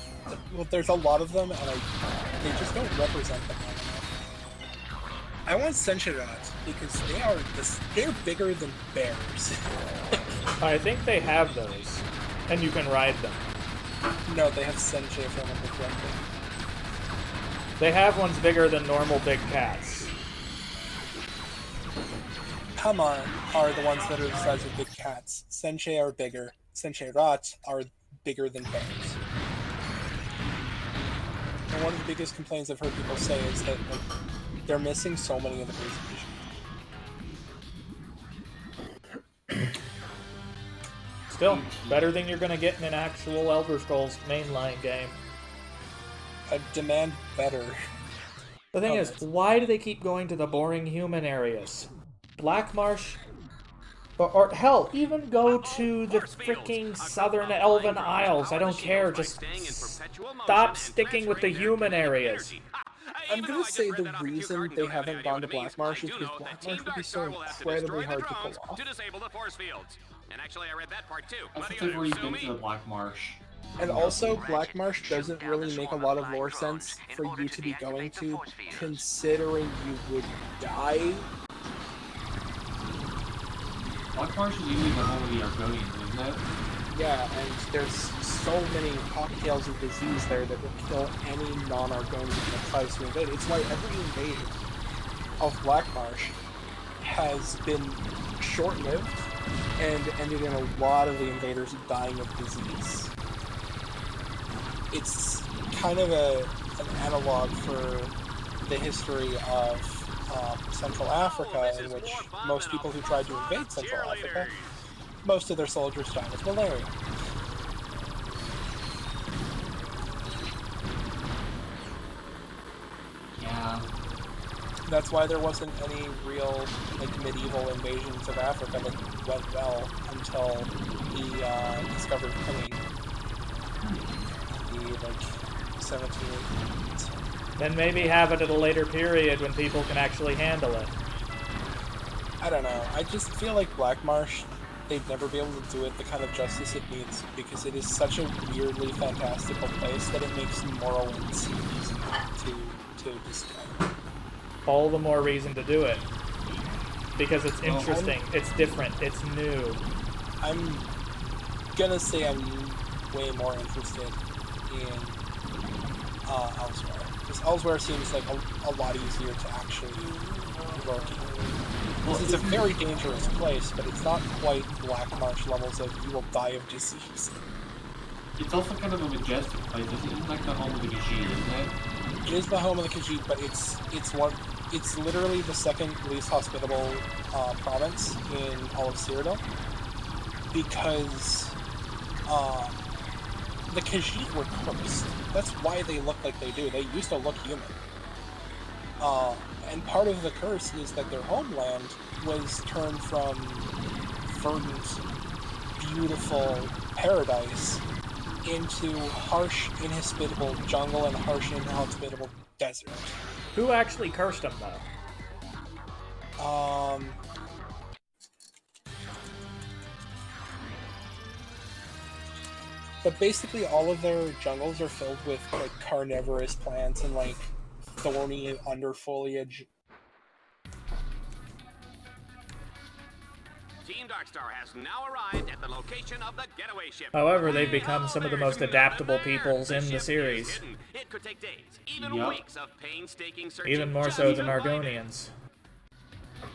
[SPEAKER 3] Well, there's a lot of them, and they just don't represent them well enough. I want Sencherat because they're bigger than bears.
[SPEAKER 2] I think they have those, and you can ride them.
[SPEAKER 3] No, they have Senche if I remember correctly.
[SPEAKER 2] They have ones bigger than normal big cats.
[SPEAKER 3] Hamar are the ones that are the size of big cats. Senche are bigger. Senche Rat are bigger than bears. And one of the biggest complaints I've heard people say is that they're missing so many of the presentation.
[SPEAKER 2] Still, better than you're gonna get in an actual Elder Scrolls mainline game.
[SPEAKER 3] I demand better.
[SPEAKER 2] The thing is, why do they keep going to the boring human areas? Blackmarsh? Or hell, even go to the freaking Southern Elven Isles. I don't care, just stop sticking with the human areas.
[SPEAKER 3] I'm gonna say the reason they haven't gone to Blackmarsh is because Blackmarsh would be so incredibly hard to pull off.
[SPEAKER 5] To disable the force fields. And actually, I read that part too.
[SPEAKER 6] I think I've already been to the Black Marsh.
[SPEAKER 3] And also, Blackmarsh doesn't really make a lot of lore sense for you to be going to, considering you would die.
[SPEAKER 6] Black Marsh is usually the home of the Argonians, isn't it?
[SPEAKER 3] Yeah, and there's so many cocktails of disease there that will kill any non-Argonian that tries to invade. It's why every invasion of Blackmarsh has been short-lived and ended in a lot of the invaders dying of disease. It's kind of an analog for the history of Central Africa, in which most people who tried to invade Central Africa, most of their soldiers died of malaria.
[SPEAKER 6] Yeah.
[SPEAKER 3] That's why there wasn't any real medieval invasions of Africa that went well until the discovered pillaging in the 1700s.
[SPEAKER 2] Then maybe have it at a later period when people can actually handle it.
[SPEAKER 3] I don't know. I just feel like Blackmarsh, they'd never be able to do it the kind of justice it needs because it is such a weirdly fantastical place that it makes Morrowind easy to describe.
[SPEAKER 2] All the more reason to do it. Because it's interesting, it's different, it's new.
[SPEAKER 3] I'm gonna say I'm way more interested in Elsewhere. Because Elsewhere seems like a lot easier to actually work in. Because it's a very dangerous place, but it's not quite Black Marsh levels of you will die of disease.
[SPEAKER 6] It's also kind of a majestic place. It's like the home of the Khajiit, isn't it?
[SPEAKER 3] It is the home of the Khajiit, but it's literally the second least hospitable province in all of Cyrodiil. Because the Khajiit were cursed. That's why they look like they do. They used to look human. And part of the curse is that their homeland was turned from verdant, beautiful paradise into harsh, inhospitable jungle and harsh, inhospitable desert.
[SPEAKER 2] Who actually cursed them, though?
[SPEAKER 3] But basically all of their jungles are filled with carnivorous plants and thorny underfoliage.
[SPEAKER 5] Team Darkstar has now arrived at the location of the getaway ship.
[SPEAKER 2] However, they've become some of the most
[SPEAKER 5] There's
[SPEAKER 2] adaptable
[SPEAKER 5] nothing there.
[SPEAKER 2] peoples in
[SPEAKER 5] ship
[SPEAKER 2] the
[SPEAKER 5] is
[SPEAKER 2] series.
[SPEAKER 5] hidden. It could take days, even
[SPEAKER 6] Yup.
[SPEAKER 5] weeks of painstaking searching.
[SPEAKER 2] Even more
[SPEAKER 5] just
[SPEAKER 2] so
[SPEAKER 5] to
[SPEAKER 2] than
[SPEAKER 5] find it.
[SPEAKER 2] Argonians.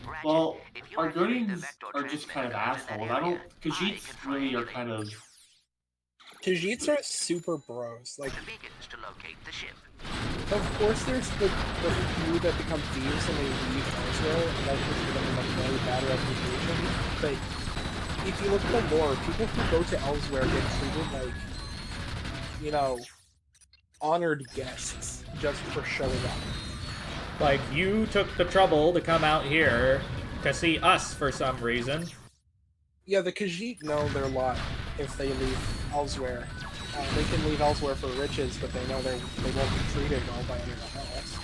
[SPEAKER 1] Ratchet,
[SPEAKER 6] Well,
[SPEAKER 1] if you activate the
[SPEAKER 6] Argonians
[SPEAKER 1] vector
[SPEAKER 6] are just kind of
[SPEAKER 1] transmitter in that
[SPEAKER 6] assholes. I don't.
[SPEAKER 1] area,
[SPEAKER 6] Khajiits
[SPEAKER 1] I can
[SPEAKER 6] really are
[SPEAKER 1] triangulate
[SPEAKER 6] kind of.
[SPEAKER 3] Khajiits are super bros. Like,
[SPEAKER 1] the beacons to locate the ship.
[SPEAKER 3] of course, there's the few that become thieves and they leave elsewhere, and that gives them like a very bad reputation. But if you look at the lore, people who go to elsewhere get treated like, you know, honored guests just for showing up.
[SPEAKER 2] Like, you took the trouble to come out here to see us for some reason.
[SPEAKER 3] Yeah, the Khajiit know their lot if they leave elsewhere. They can leave elsewhere for riches, but they know they won't be treated well by anyone else.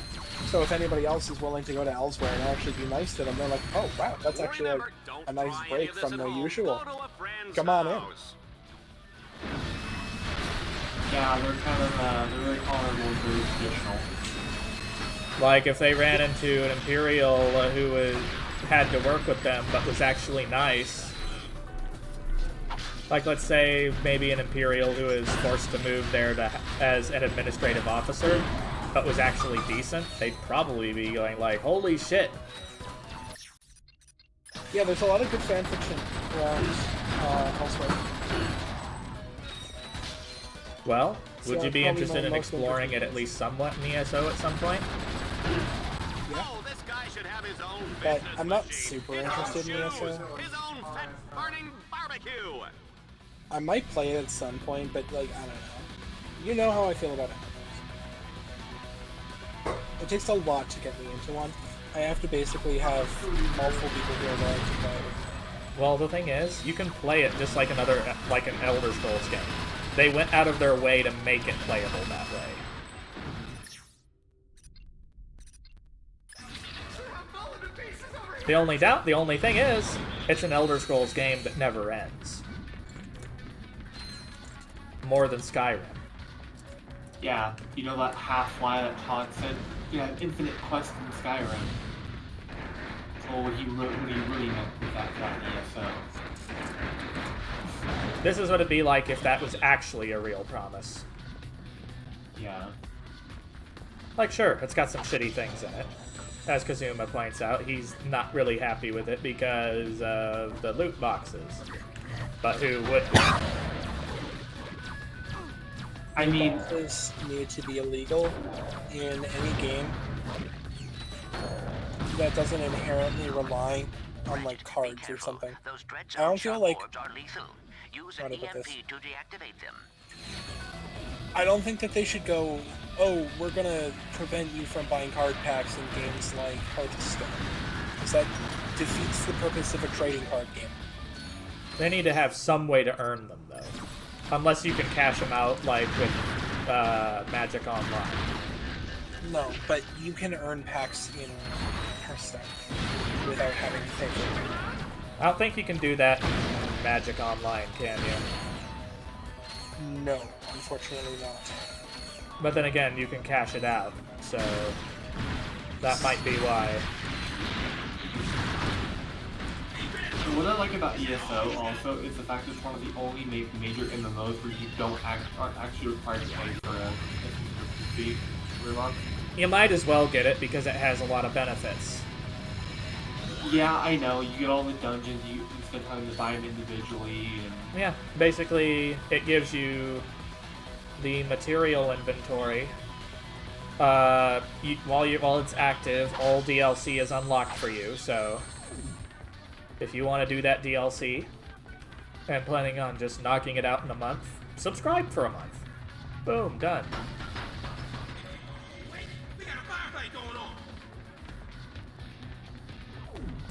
[SPEAKER 3] So if anybody else is willing to go to elsewhere and actually be nice to them, they're like, oh wow, that's actually
[SPEAKER 5] Remember, don't
[SPEAKER 3] a nice
[SPEAKER 5] try any
[SPEAKER 3] break
[SPEAKER 5] of this
[SPEAKER 3] from
[SPEAKER 5] at
[SPEAKER 3] the
[SPEAKER 5] home.
[SPEAKER 3] usual.
[SPEAKER 5] Go to a friend's
[SPEAKER 3] Come on in.
[SPEAKER 5] house.
[SPEAKER 6] Yeah, they're kind of. They're very honorable, very traditional.
[SPEAKER 2] Like, if they ran into an Imperial who had to work with them but was actually nice. Like, let's say maybe an Imperial who is forced to move there as an administrative officer, but was actually decent, they'd probably be going like, holy shit.
[SPEAKER 3] Yeah, there's a lot of good fanfiction around elsewhere.
[SPEAKER 2] Well,
[SPEAKER 3] So
[SPEAKER 2] would you be
[SPEAKER 3] probably
[SPEAKER 2] interested
[SPEAKER 3] my
[SPEAKER 2] in
[SPEAKER 3] most
[SPEAKER 2] exploring it
[SPEAKER 3] interesting
[SPEAKER 2] at least somewhat in ESO at some point?
[SPEAKER 5] Oh, this guy should have his own
[SPEAKER 3] But
[SPEAKER 5] business
[SPEAKER 3] I'm not
[SPEAKER 5] machine,
[SPEAKER 3] super
[SPEAKER 5] his own
[SPEAKER 3] interested in
[SPEAKER 5] shoes,
[SPEAKER 3] ESO.
[SPEAKER 5] His own fat-burning barbecue.
[SPEAKER 3] I might play it at some point, but like, I don't know. You know how I feel about MMOs. It takes a lot to get me into one. I have to basically have multiple people who are willing to play.
[SPEAKER 2] Well, the thing is, you can play it just like an Elder Scrolls game. They went out of their way to make it playable that way. The only thing is, it's an Elder Scrolls game that never ends. More than Skyrim.
[SPEAKER 6] Yeah, you know that half-lie that Todd said? You have infinite quests in Skyrim. Or what he really meant with that ESO.
[SPEAKER 2] This is what it'd be like if that was actually a real promise.
[SPEAKER 6] Yeah.
[SPEAKER 2] Like, sure, it's got some shitty things in it. As Kazuma points out, he's not really happy with it because of the loot boxes. But who wouldn't?
[SPEAKER 6] I mean,
[SPEAKER 3] Boxes need to be illegal in any game that doesn't inherently rely on like cards or something.
[SPEAKER 1] Those
[SPEAKER 3] I don't feel like
[SPEAKER 1] orbs are lethal. Use
[SPEAKER 3] Thought
[SPEAKER 1] an
[SPEAKER 3] about
[SPEAKER 1] EMP
[SPEAKER 3] this.
[SPEAKER 1] to deactivate them.
[SPEAKER 3] I don't think that they should go, oh, we're gonna prevent you from buying card packs in games like Hearthstone. Because that defeats the purpose of a trading card game.
[SPEAKER 2] They need to have some way to earn them, though. Unless you can cash them out, like, with Magic Online.
[SPEAKER 3] No, but you can earn packs in Hearthstone without having to pay for them.
[SPEAKER 2] I don't think you can do that in Magic Online, can you?
[SPEAKER 3] No, unfortunately not.
[SPEAKER 2] But then again, you can cash it out, so that might be why.
[SPEAKER 6] what I like about ESO also is the fact that it's one of the only major MMOs where you aren't actually required to pay for a fee every month.
[SPEAKER 2] You might as well get it because it has a lot of benefits.
[SPEAKER 6] Yeah, I know. You get all the dungeons instead of having to buy them individually. And
[SPEAKER 2] Yeah, basically, it gives you the material inventory. While it's active, all DLC is unlocked for you, so if you want to do that DLC and planning on just knocking it out in a month, subscribe for a month. Boom, done.
[SPEAKER 5] We got a firefight going on.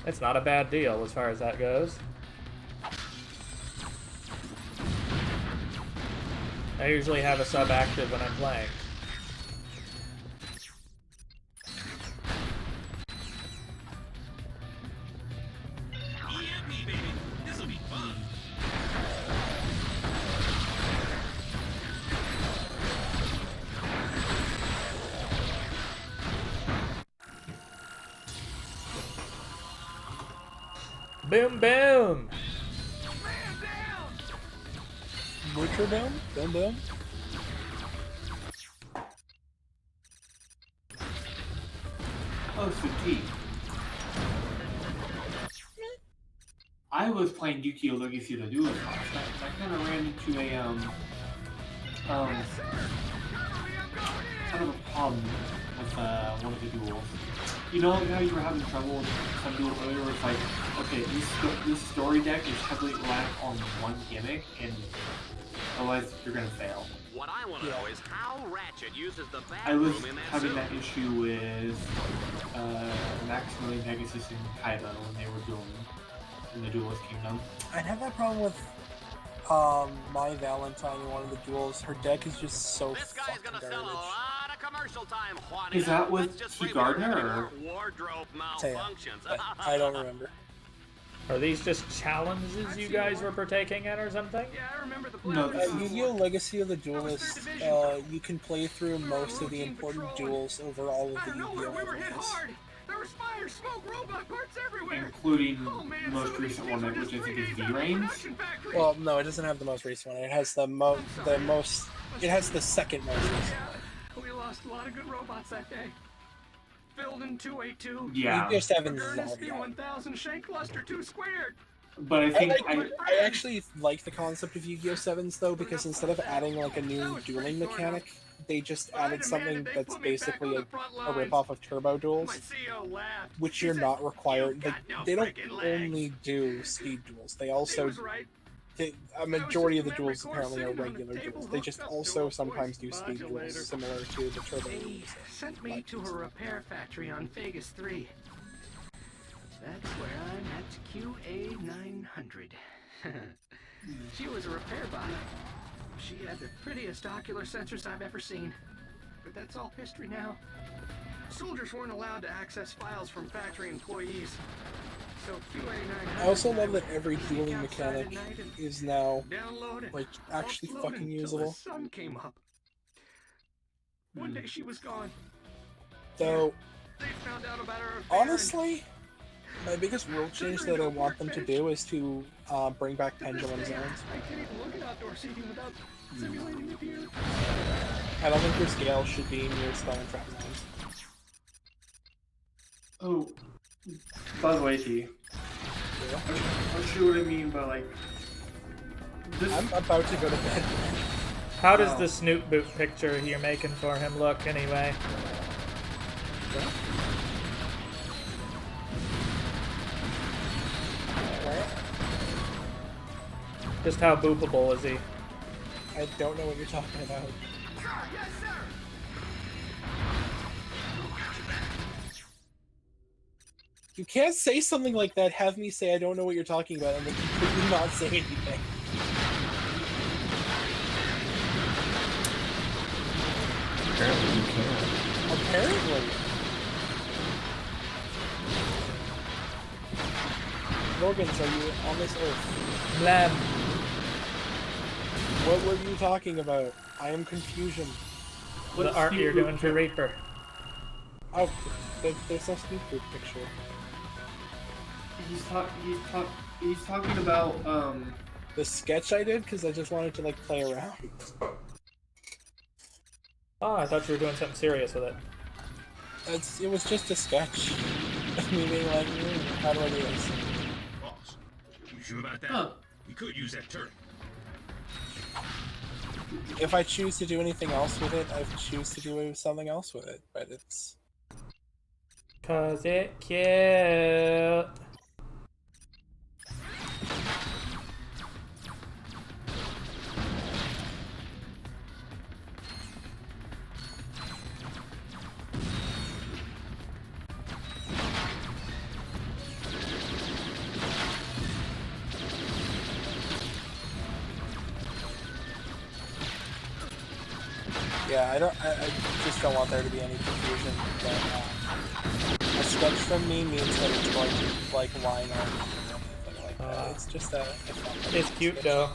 [SPEAKER 2] It's not a bad deal as far as that goes. I usually have a sub active when I'm playing.
[SPEAKER 5] EMP, baby. This'll be fun.
[SPEAKER 2] Boom, boom.
[SPEAKER 3] Neutral boom? Boom boom?
[SPEAKER 6] Oh, so gee. I was playing Yu-Gi-Oh! Legacy of the Duelist last night. I kind of ran into a kind of a problem with one of the duels. You know how you were having trouble with some duel earlier where it's like, okay, this story deck is heavily reliant on one gimmick, and otherwise you're gonna fail.
[SPEAKER 5] What I want to know is how Ratchet uses the
[SPEAKER 6] I was
[SPEAKER 5] bathroom in that
[SPEAKER 6] having
[SPEAKER 5] suit.
[SPEAKER 6] that issue with Maximilian Pegasus and Kaiba when they were dueling in the Duelist Kingdom.
[SPEAKER 3] I'd have that problem with my Valentine in one of the duels. Her deck is just so
[SPEAKER 5] This guy's
[SPEAKER 3] fucking
[SPEAKER 5] gonna sell a
[SPEAKER 3] garbage.
[SPEAKER 5] lot of commercial time, Juanita.
[SPEAKER 6] Is that with
[SPEAKER 5] Let's just
[SPEAKER 6] T.
[SPEAKER 5] pray we don't
[SPEAKER 6] Gardner,
[SPEAKER 5] have any
[SPEAKER 6] or-
[SPEAKER 5] more wardrobe
[SPEAKER 3] Taya,
[SPEAKER 5] malfunctions.
[SPEAKER 3] but I don't remember.
[SPEAKER 2] Are these just challenges you guys were partaking in or something?
[SPEAKER 10] Yeah, I remember the
[SPEAKER 6] No,
[SPEAKER 10] plan.
[SPEAKER 6] this is-
[SPEAKER 3] Yu-Gi-Oh! Legacy of the Duelist, you can play through most of the important duels over all of
[SPEAKER 10] Out
[SPEAKER 3] the
[SPEAKER 10] of nowhere,
[SPEAKER 3] Yu-Gi-Oh!
[SPEAKER 10] we were hit
[SPEAKER 3] animes.
[SPEAKER 10] hard. There was fire, smoke, robot parts everywhere.
[SPEAKER 6] including
[SPEAKER 10] Oh man,
[SPEAKER 6] the most
[SPEAKER 10] some of these
[SPEAKER 6] recent
[SPEAKER 10] things
[SPEAKER 6] one,
[SPEAKER 10] were
[SPEAKER 6] which
[SPEAKER 10] just
[SPEAKER 6] I think
[SPEAKER 10] 3
[SPEAKER 6] is
[SPEAKER 10] days out of the
[SPEAKER 6] V-Reigns.
[SPEAKER 10] production factory.
[SPEAKER 3] Well, no, it doesn't have the most recent one. It has the most. It has the second most recent.
[SPEAKER 10] Yeah, we lost a lot of good robots that day. Filden 282.
[SPEAKER 6] Yeah,
[SPEAKER 3] Yu-Gi-Oh! 7 is
[SPEAKER 10] Modernus
[SPEAKER 3] already out.
[SPEAKER 10] B1000, Shank Cluster 2 squared.
[SPEAKER 6] but I think
[SPEAKER 3] I actually like the concept of Yu-Gi-Oh! 7s though, because instead of adding like a new dueling mechanic, they just added something that's basically a ripoff of Turbo
[SPEAKER 10] My
[SPEAKER 3] Duels,
[SPEAKER 10] CEO laughed.
[SPEAKER 3] which
[SPEAKER 10] He
[SPEAKER 3] you're
[SPEAKER 10] said,
[SPEAKER 3] not required.
[SPEAKER 10] "You got no
[SPEAKER 3] They don't
[SPEAKER 10] friggin' legs."
[SPEAKER 3] only do speed duels. They
[SPEAKER 10] He
[SPEAKER 3] also
[SPEAKER 10] was right.
[SPEAKER 3] a majority of the
[SPEAKER 10] just a memory
[SPEAKER 3] duels
[SPEAKER 10] core
[SPEAKER 3] apparently are
[SPEAKER 10] sitting on a
[SPEAKER 3] regular
[SPEAKER 10] table
[SPEAKER 3] duels. They
[SPEAKER 10] hooked
[SPEAKER 3] just
[SPEAKER 10] up to
[SPEAKER 3] also
[SPEAKER 10] a
[SPEAKER 3] sometimes
[SPEAKER 10] voice
[SPEAKER 3] do speed
[SPEAKER 10] modulator.
[SPEAKER 3] duels similar to the Turbo
[SPEAKER 10] They
[SPEAKER 3] Duels.
[SPEAKER 10] sent me to a repair factory on Vegas 3. That's where I met QA900. She was a repair bot. She had the prettiest ocular sensors I've ever seen. But that's all history now. Soldiers weren't allowed to access files from factory employees. So QA900.
[SPEAKER 3] I also love that every dueling mechanic is now
[SPEAKER 10] download it,
[SPEAKER 3] like actually
[SPEAKER 10] upload
[SPEAKER 3] fucking
[SPEAKER 10] until
[SPEAKER 3] usable.
[SPEAKER 10] The sun came up. One day she was gone.
[SPEAKER 3] Though
[SPEAKER 10] They found out about her affair.
[SPEAKER 3] honestly, my biggest rule change that I want them to do is to bring back
[SPEAKER 10] and to this
[SPEAKER 3] pendulum
[SPEAKER 10] day,
[SPEAKER 3] zones.
[SPEAKER 10] I can't even look at outdoor seating without simulating the view.
[SPEAKER 3] I don't think your scale should be near spell and trap zones.
[SPEAKER 6] Oh, by the way, T, I'll show you what I mean by like this.
[SPEAKER 3] I'm about to go to bed.
[SPEAKER 2] How does
[SPEAKER 6] Oh.
[SPEAKER 2] the Snoop Boot picture you're making for him look anyway?
[SPEAKER 3] What?
[SPEAKER 2] Just how boopable is he?
[SPEAKER 3] I don't know what you're talking about.
[SPEAKER 10] Yes, sir.
[SPEAKER 3] You can't say something like that, have me say I don't know what you're talking about, and then completely not say anything.
[SPEAKER 7] Apparently you can.
[SPEAKER 3] Apparently. Morgans, are you on this earth?
[SPEAKER 2] Blam.
[SPEAKER 3] What were you talking about? I am confusion.
[SPEAKER 2] The art you're doing for Reaper.
[SPEAKER 3] Oh, there's no Snoop Group picture.
[SPEAKER 6] He's talking about
[SPEAKER 3] The sketch I did, because I just wanted to like play around.
[SPEAKER 2] Oh, I thought you were doing something serious with it.
[SPEAKER 3] It was just a sketch. Me being like, how do I do this?
[SPEAKER 11] Boss, you sure about that?
[SPEAKER 6] Huh.
[SPEAKER 11] We could use that turret.
[SPEAKER 3] If I choose to do anything else with it, I choose to do something else with it, but it's...
[SPEAKER 2] 'Cause it cute.
[SPEAKER 3] Yeah, I just don't want there to be any confusion. But, a sketch from me means that it's going to, like, line art or anything like that. It's just a
[SPEAKER 2] It's cute though.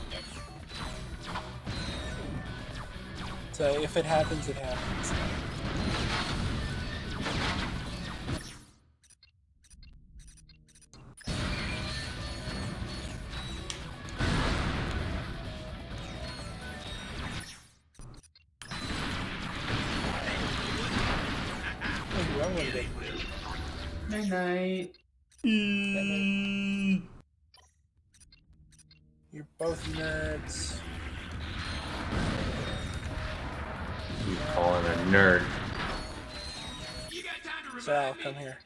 [SPEAKER 3] So if it happens, it happens. Infinity.
[SPEAKER 6] Night night.
[SPEAKER 3] You're both nerds.
[SPEAKER 7] You calling a nerd?
[SPEAKER 3] Sal, come here.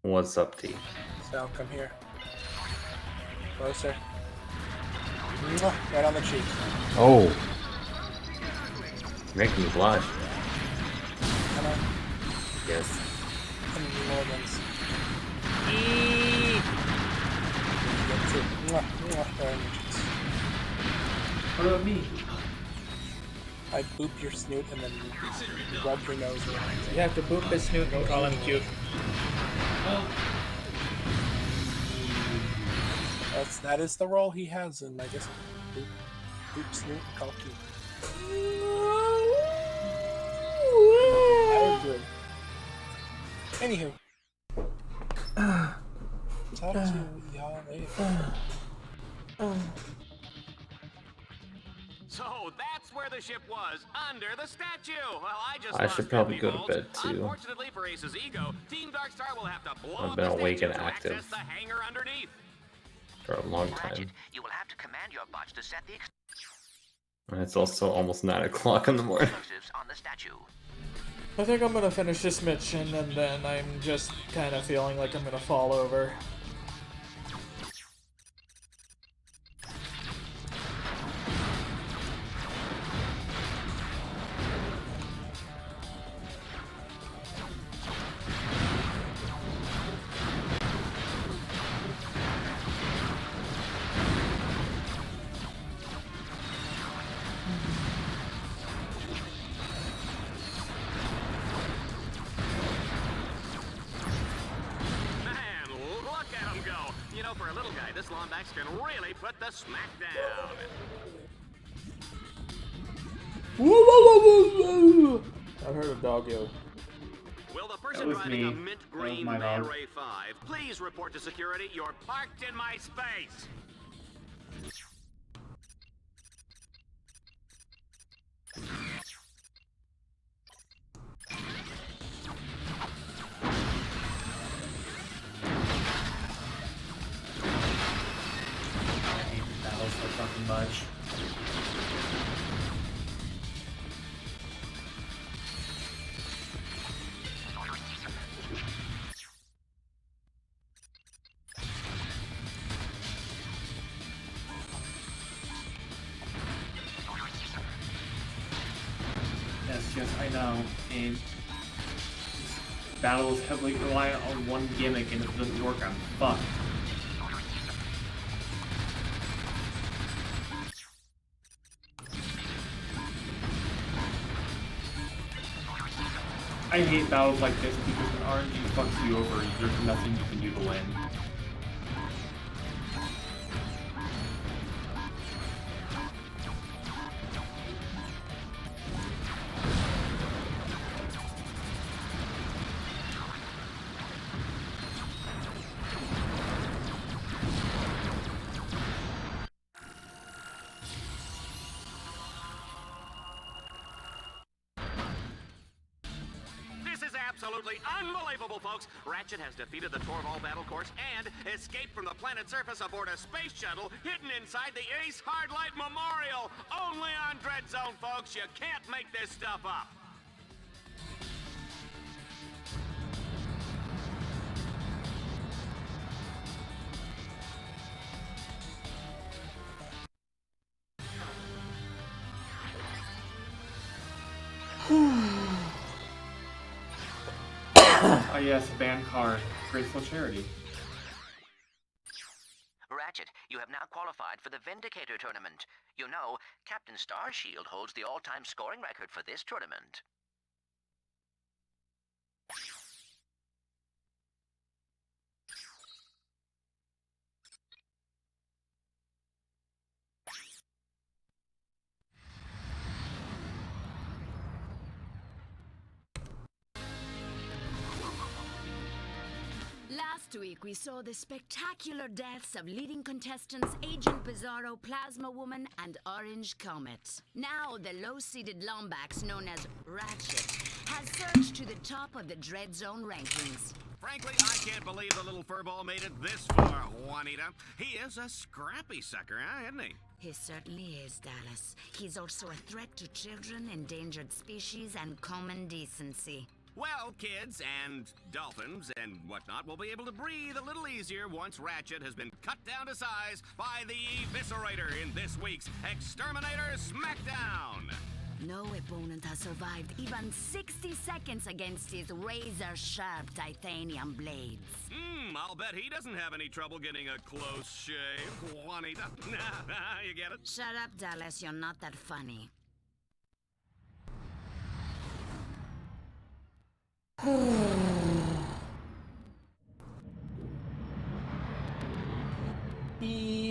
[SPEAKER 7] What's up, T?
[SPEAKER 3] Sal, come here. Closer. Mwah, right on the cheek.
[SPEAKER 7] Oh, making me blush.
[SPEAKER 3] Come on.
[SPEAKER 7] Yes.
[SPEAKER 3] And more ones. Mwah, mwah, right on your cheeks.
[SPEAKER 6] What about me?
[SPEAKER 3] I boop your snoot and then rub your nose around.
[SPEAKER 2] You have to boop his snoot and call him cute.
[SPEAKER 3] That is the role he has in Legacy. Boop, boop snoot, call cute. I agree. Anywho. Talk to y'all later.
[SPEAKER 5] So that's where the ship was, under the statue. Well,
[SPEAKER 7] I should probably go to bed too.
[SPEAKER 5] Unfortunately for Ace's ego, Team Darkstar will have to blow
[SPEAKER 7] I've
[SPEAKER 5] up
[SPEAKER 7] been
[SPEAKER 5] the
[SPEAKER 7] awake
[SPEAKER 5] statue
[SPEAKER 7] and
[SPEAKER 5] to
[SPEAKER 7] active
[SPEAKER 5] access the hangar underneath.
[SPEAKER 7] for a long time.
[SPEAKER 1] Ratchet, you will have to command your bots to set the
[SPEAKER 7] And it's also almost 9 o'clock in the morning.
[SPEAKER 1] explosives on the statue.
[SPEAKER 2] I think I'm gonna finish this mission and then I'm just kind of feeling like I'm gonna fall over.
[SPEAKER 5] Man, look at him go. You know, for a little guy, this Lombax can really put the smack down.
[SPEAKER 2] I heard a doggo.
[SPEAKER 5] Will the person
[SPEAKER 6] was
[SPEAKER 5] driving
[SPEAKER 6] me.
[SPEAKER 5] a mint
[SPEAKER 6] That was
[SPEAKER 5] green
[SPEAKER 6] my
[SPEAKER 5] Man
[SPEAKER 6] dog.
[SPEAKER 5] Ray 5 please report to security? You're parked in my space.
[SPEAKER 6] I hate battles so fucking much. Yes, I know. And battle is heavily reliant on one gimmick, and if it doesn't work, I'm fucked. I hate battles like this because when RNG fucks you over, there's nothing you can do to win.
[SPEAKER 5] This is absolutely unbelievable, folks. Ratchet has defeated the Torval battle course and escaped from the planet's surface aboard a space shuttle hidden inside the Ace Hardlight Memorial. Only on Dread Zone, folks. You can't make this stuff up.
[SPEAKER 6] Oh yes, band card. Graceful Charity.
[SPEAKER 1] Ratchet, you have now qualified for the Vindicator tournament. You know, Captain Starshield holds the all-time scoring record for this tournament.
[SPEAKER 8] Last week, we saw the spectacular deaths of leading contestants Agent Bizarro, Plasma Woman, and Orange Comet. Now, the low-seeded Lombax, known as Ratchet, has surged to the top of the Dread Zone rankings.
[SPEAKER 5] Frankly, I can't believe the little furball made it this far, Juanita. He is a scrappy sucker, huh, isn't he?
[SPEAKER 8] He certainly is, Dallas. He's also a threat to children, endangered species, and common decency.
[SPEAKER 5] Well, kids and dolphins and whatnot will be able to breathe a little easier once Ratchet has been cut down to size by the Eviscerator in this week's Exterminator Smackdown.
[SPEAKER 8] No opponent has survived even 60 seconds against his razor-sharp titanium blades.
[SPEAKER 5] I'll bet he doesn't have any trouble getting a close shave, Juanita. You get it?
[SPEAKER 8] Shut up, Dallas. You're not that funny.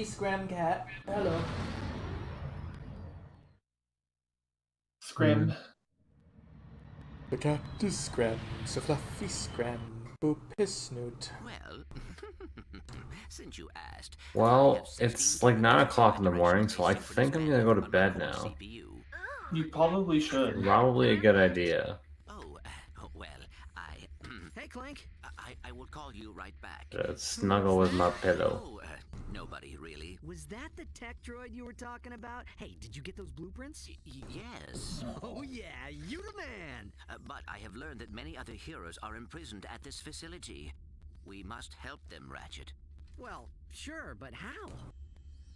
[SPEAKER 2] Scram cat. Hello.
[SPEAKER 6] Scram.
[SPEAKER 2] The cat is Scram, so fluffy Scram, boop his snoot.
[SPEAKER 1] Well, since you asked.
[SPEAKER 7] Well, it's like 9 o'clock in the morning, so I think I'm gonna go to bed now.
[SPEAKER 6] You probably should.
[SPEAKER 7] Probably a good idea.
[SPEAKER 1] Oh, well,
[SPEAKER 10] Hey, Clank.
[SPEAKER 1] I will call you right back.
[SPEAKER 7] Snuggle with my pillow.
[SPEAKER 1] Oh, nobody really.
[SPEAKER 10] Was that the tech droid you were talking about? Hey, did you get those blueprints?
[SPEAKER 1] Yes.
[SPEAKER 10] Oh yeah, you the man.
[SPEAKER 1] But I have learned that many other heroes are imprisoned at this facility. We must help them, Ratchet.
[SPEAKER 10] Well, sure, but how?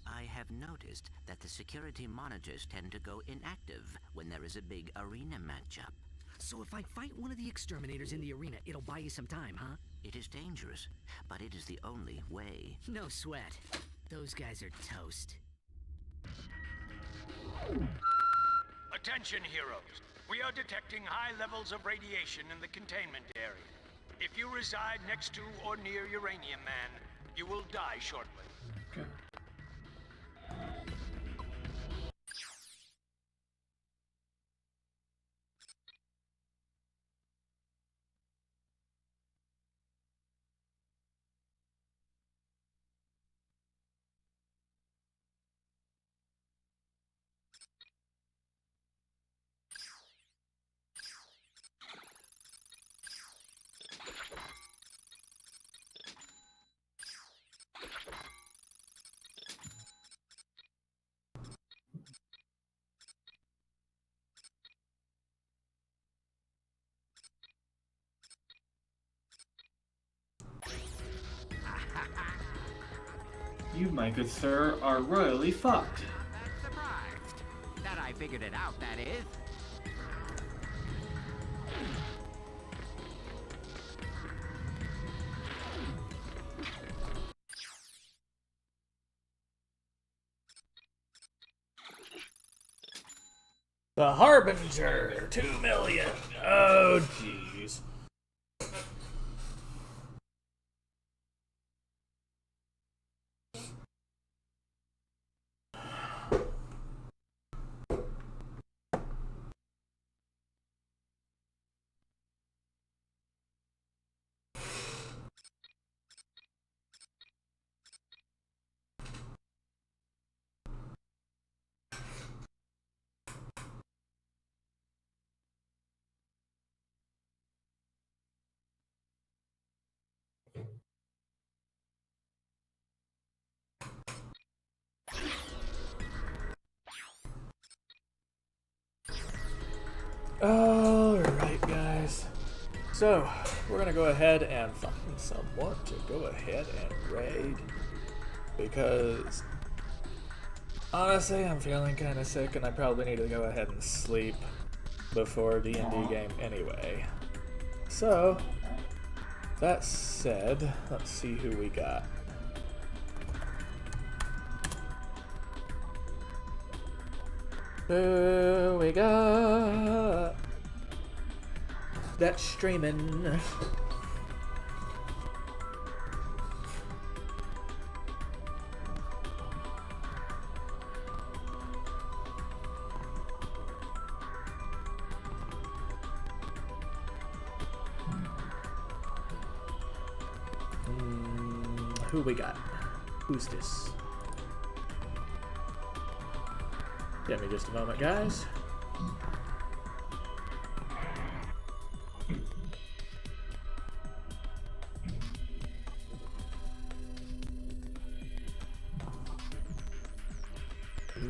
[SPEAKER 1] I have noticed that the security monitors tend to go inactive when there is a big arena matchup.
[SPEAKER 10] So if I fight one of the exterminators in the arena, it'll buy you some time, huh?
[SPEAKER 1] It is dangerous, but it is the only way.
[SPEAKER 10] No sweat. Those guys are toast.
[SPEAKER 4] Attention, heroes. We are detecting high levels of radiation in the containment area. If you reside next to or near Uranium Man, you will die shortly.
[SPEAKER 6] Okay. You, my good sir, are royally fucked.
[SPEAKER 1] Not surprised. That I figured it out, that is.
[SPEAKER 2] The Harbinger, 2 million. Oh, jeez. Alright, guys. So, we're gonna go ahead and find someone to go ahead and raid. Because, honestly, I'm feeling kind of sick and I probably need to go ahead and sleep before D&D game anyway. So, that said, let's see who we got. Who we got? That's streaming. Who we got? Who's this? Give me just a moment, guys.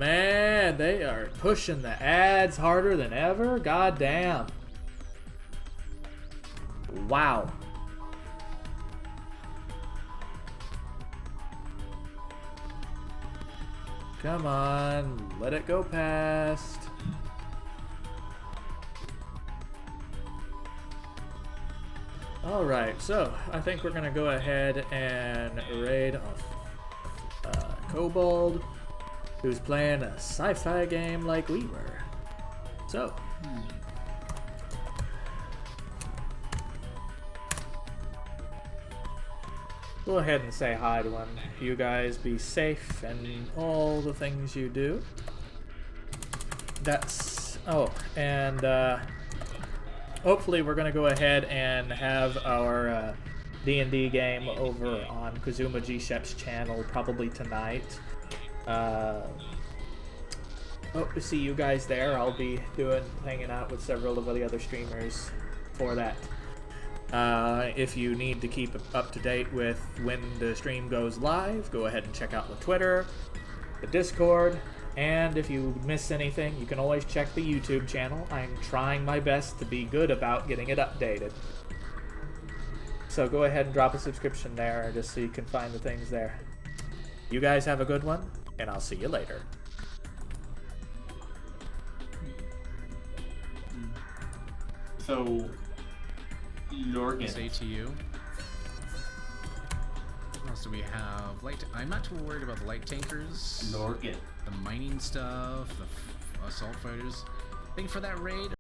[SPEAKER 2] man, they are pushing the ads harder than ever. God damn. Wow. Come on, let it go past. Alright, so I think we're gonna go ahead and raid Kobold, who's playing a sci-fi game like we were. So, go ahead and say hi to him. You guys be safe and all the things you do. That's... oh, and hopefully we're gonna go ahead and have our D&D game over on Kazuma G-Shep's channel probably tonight. Hope to see you guys there. I'll be hanging out with several of the other streamers for that. If you need to keep up to date with when the stream goes live, go ahead and check out the Twitter, the Discord, and if you miss anything, you can always check the YouTube channel. I'm trying my best to be good about getting it updated. So go ahead and drop a subscription there just so you can find the things there. You guys have a good one, and I'll see you later.
[SPEAKER 6] So, Lorgan.
[SPEAKER 12] Say to you. What else do we have? I'm not too worried about the light tankers.
[SPEAKER 6] Lorgan.
[SPEAKER 12] The mining stuff, the assault fighters. I think for that raid,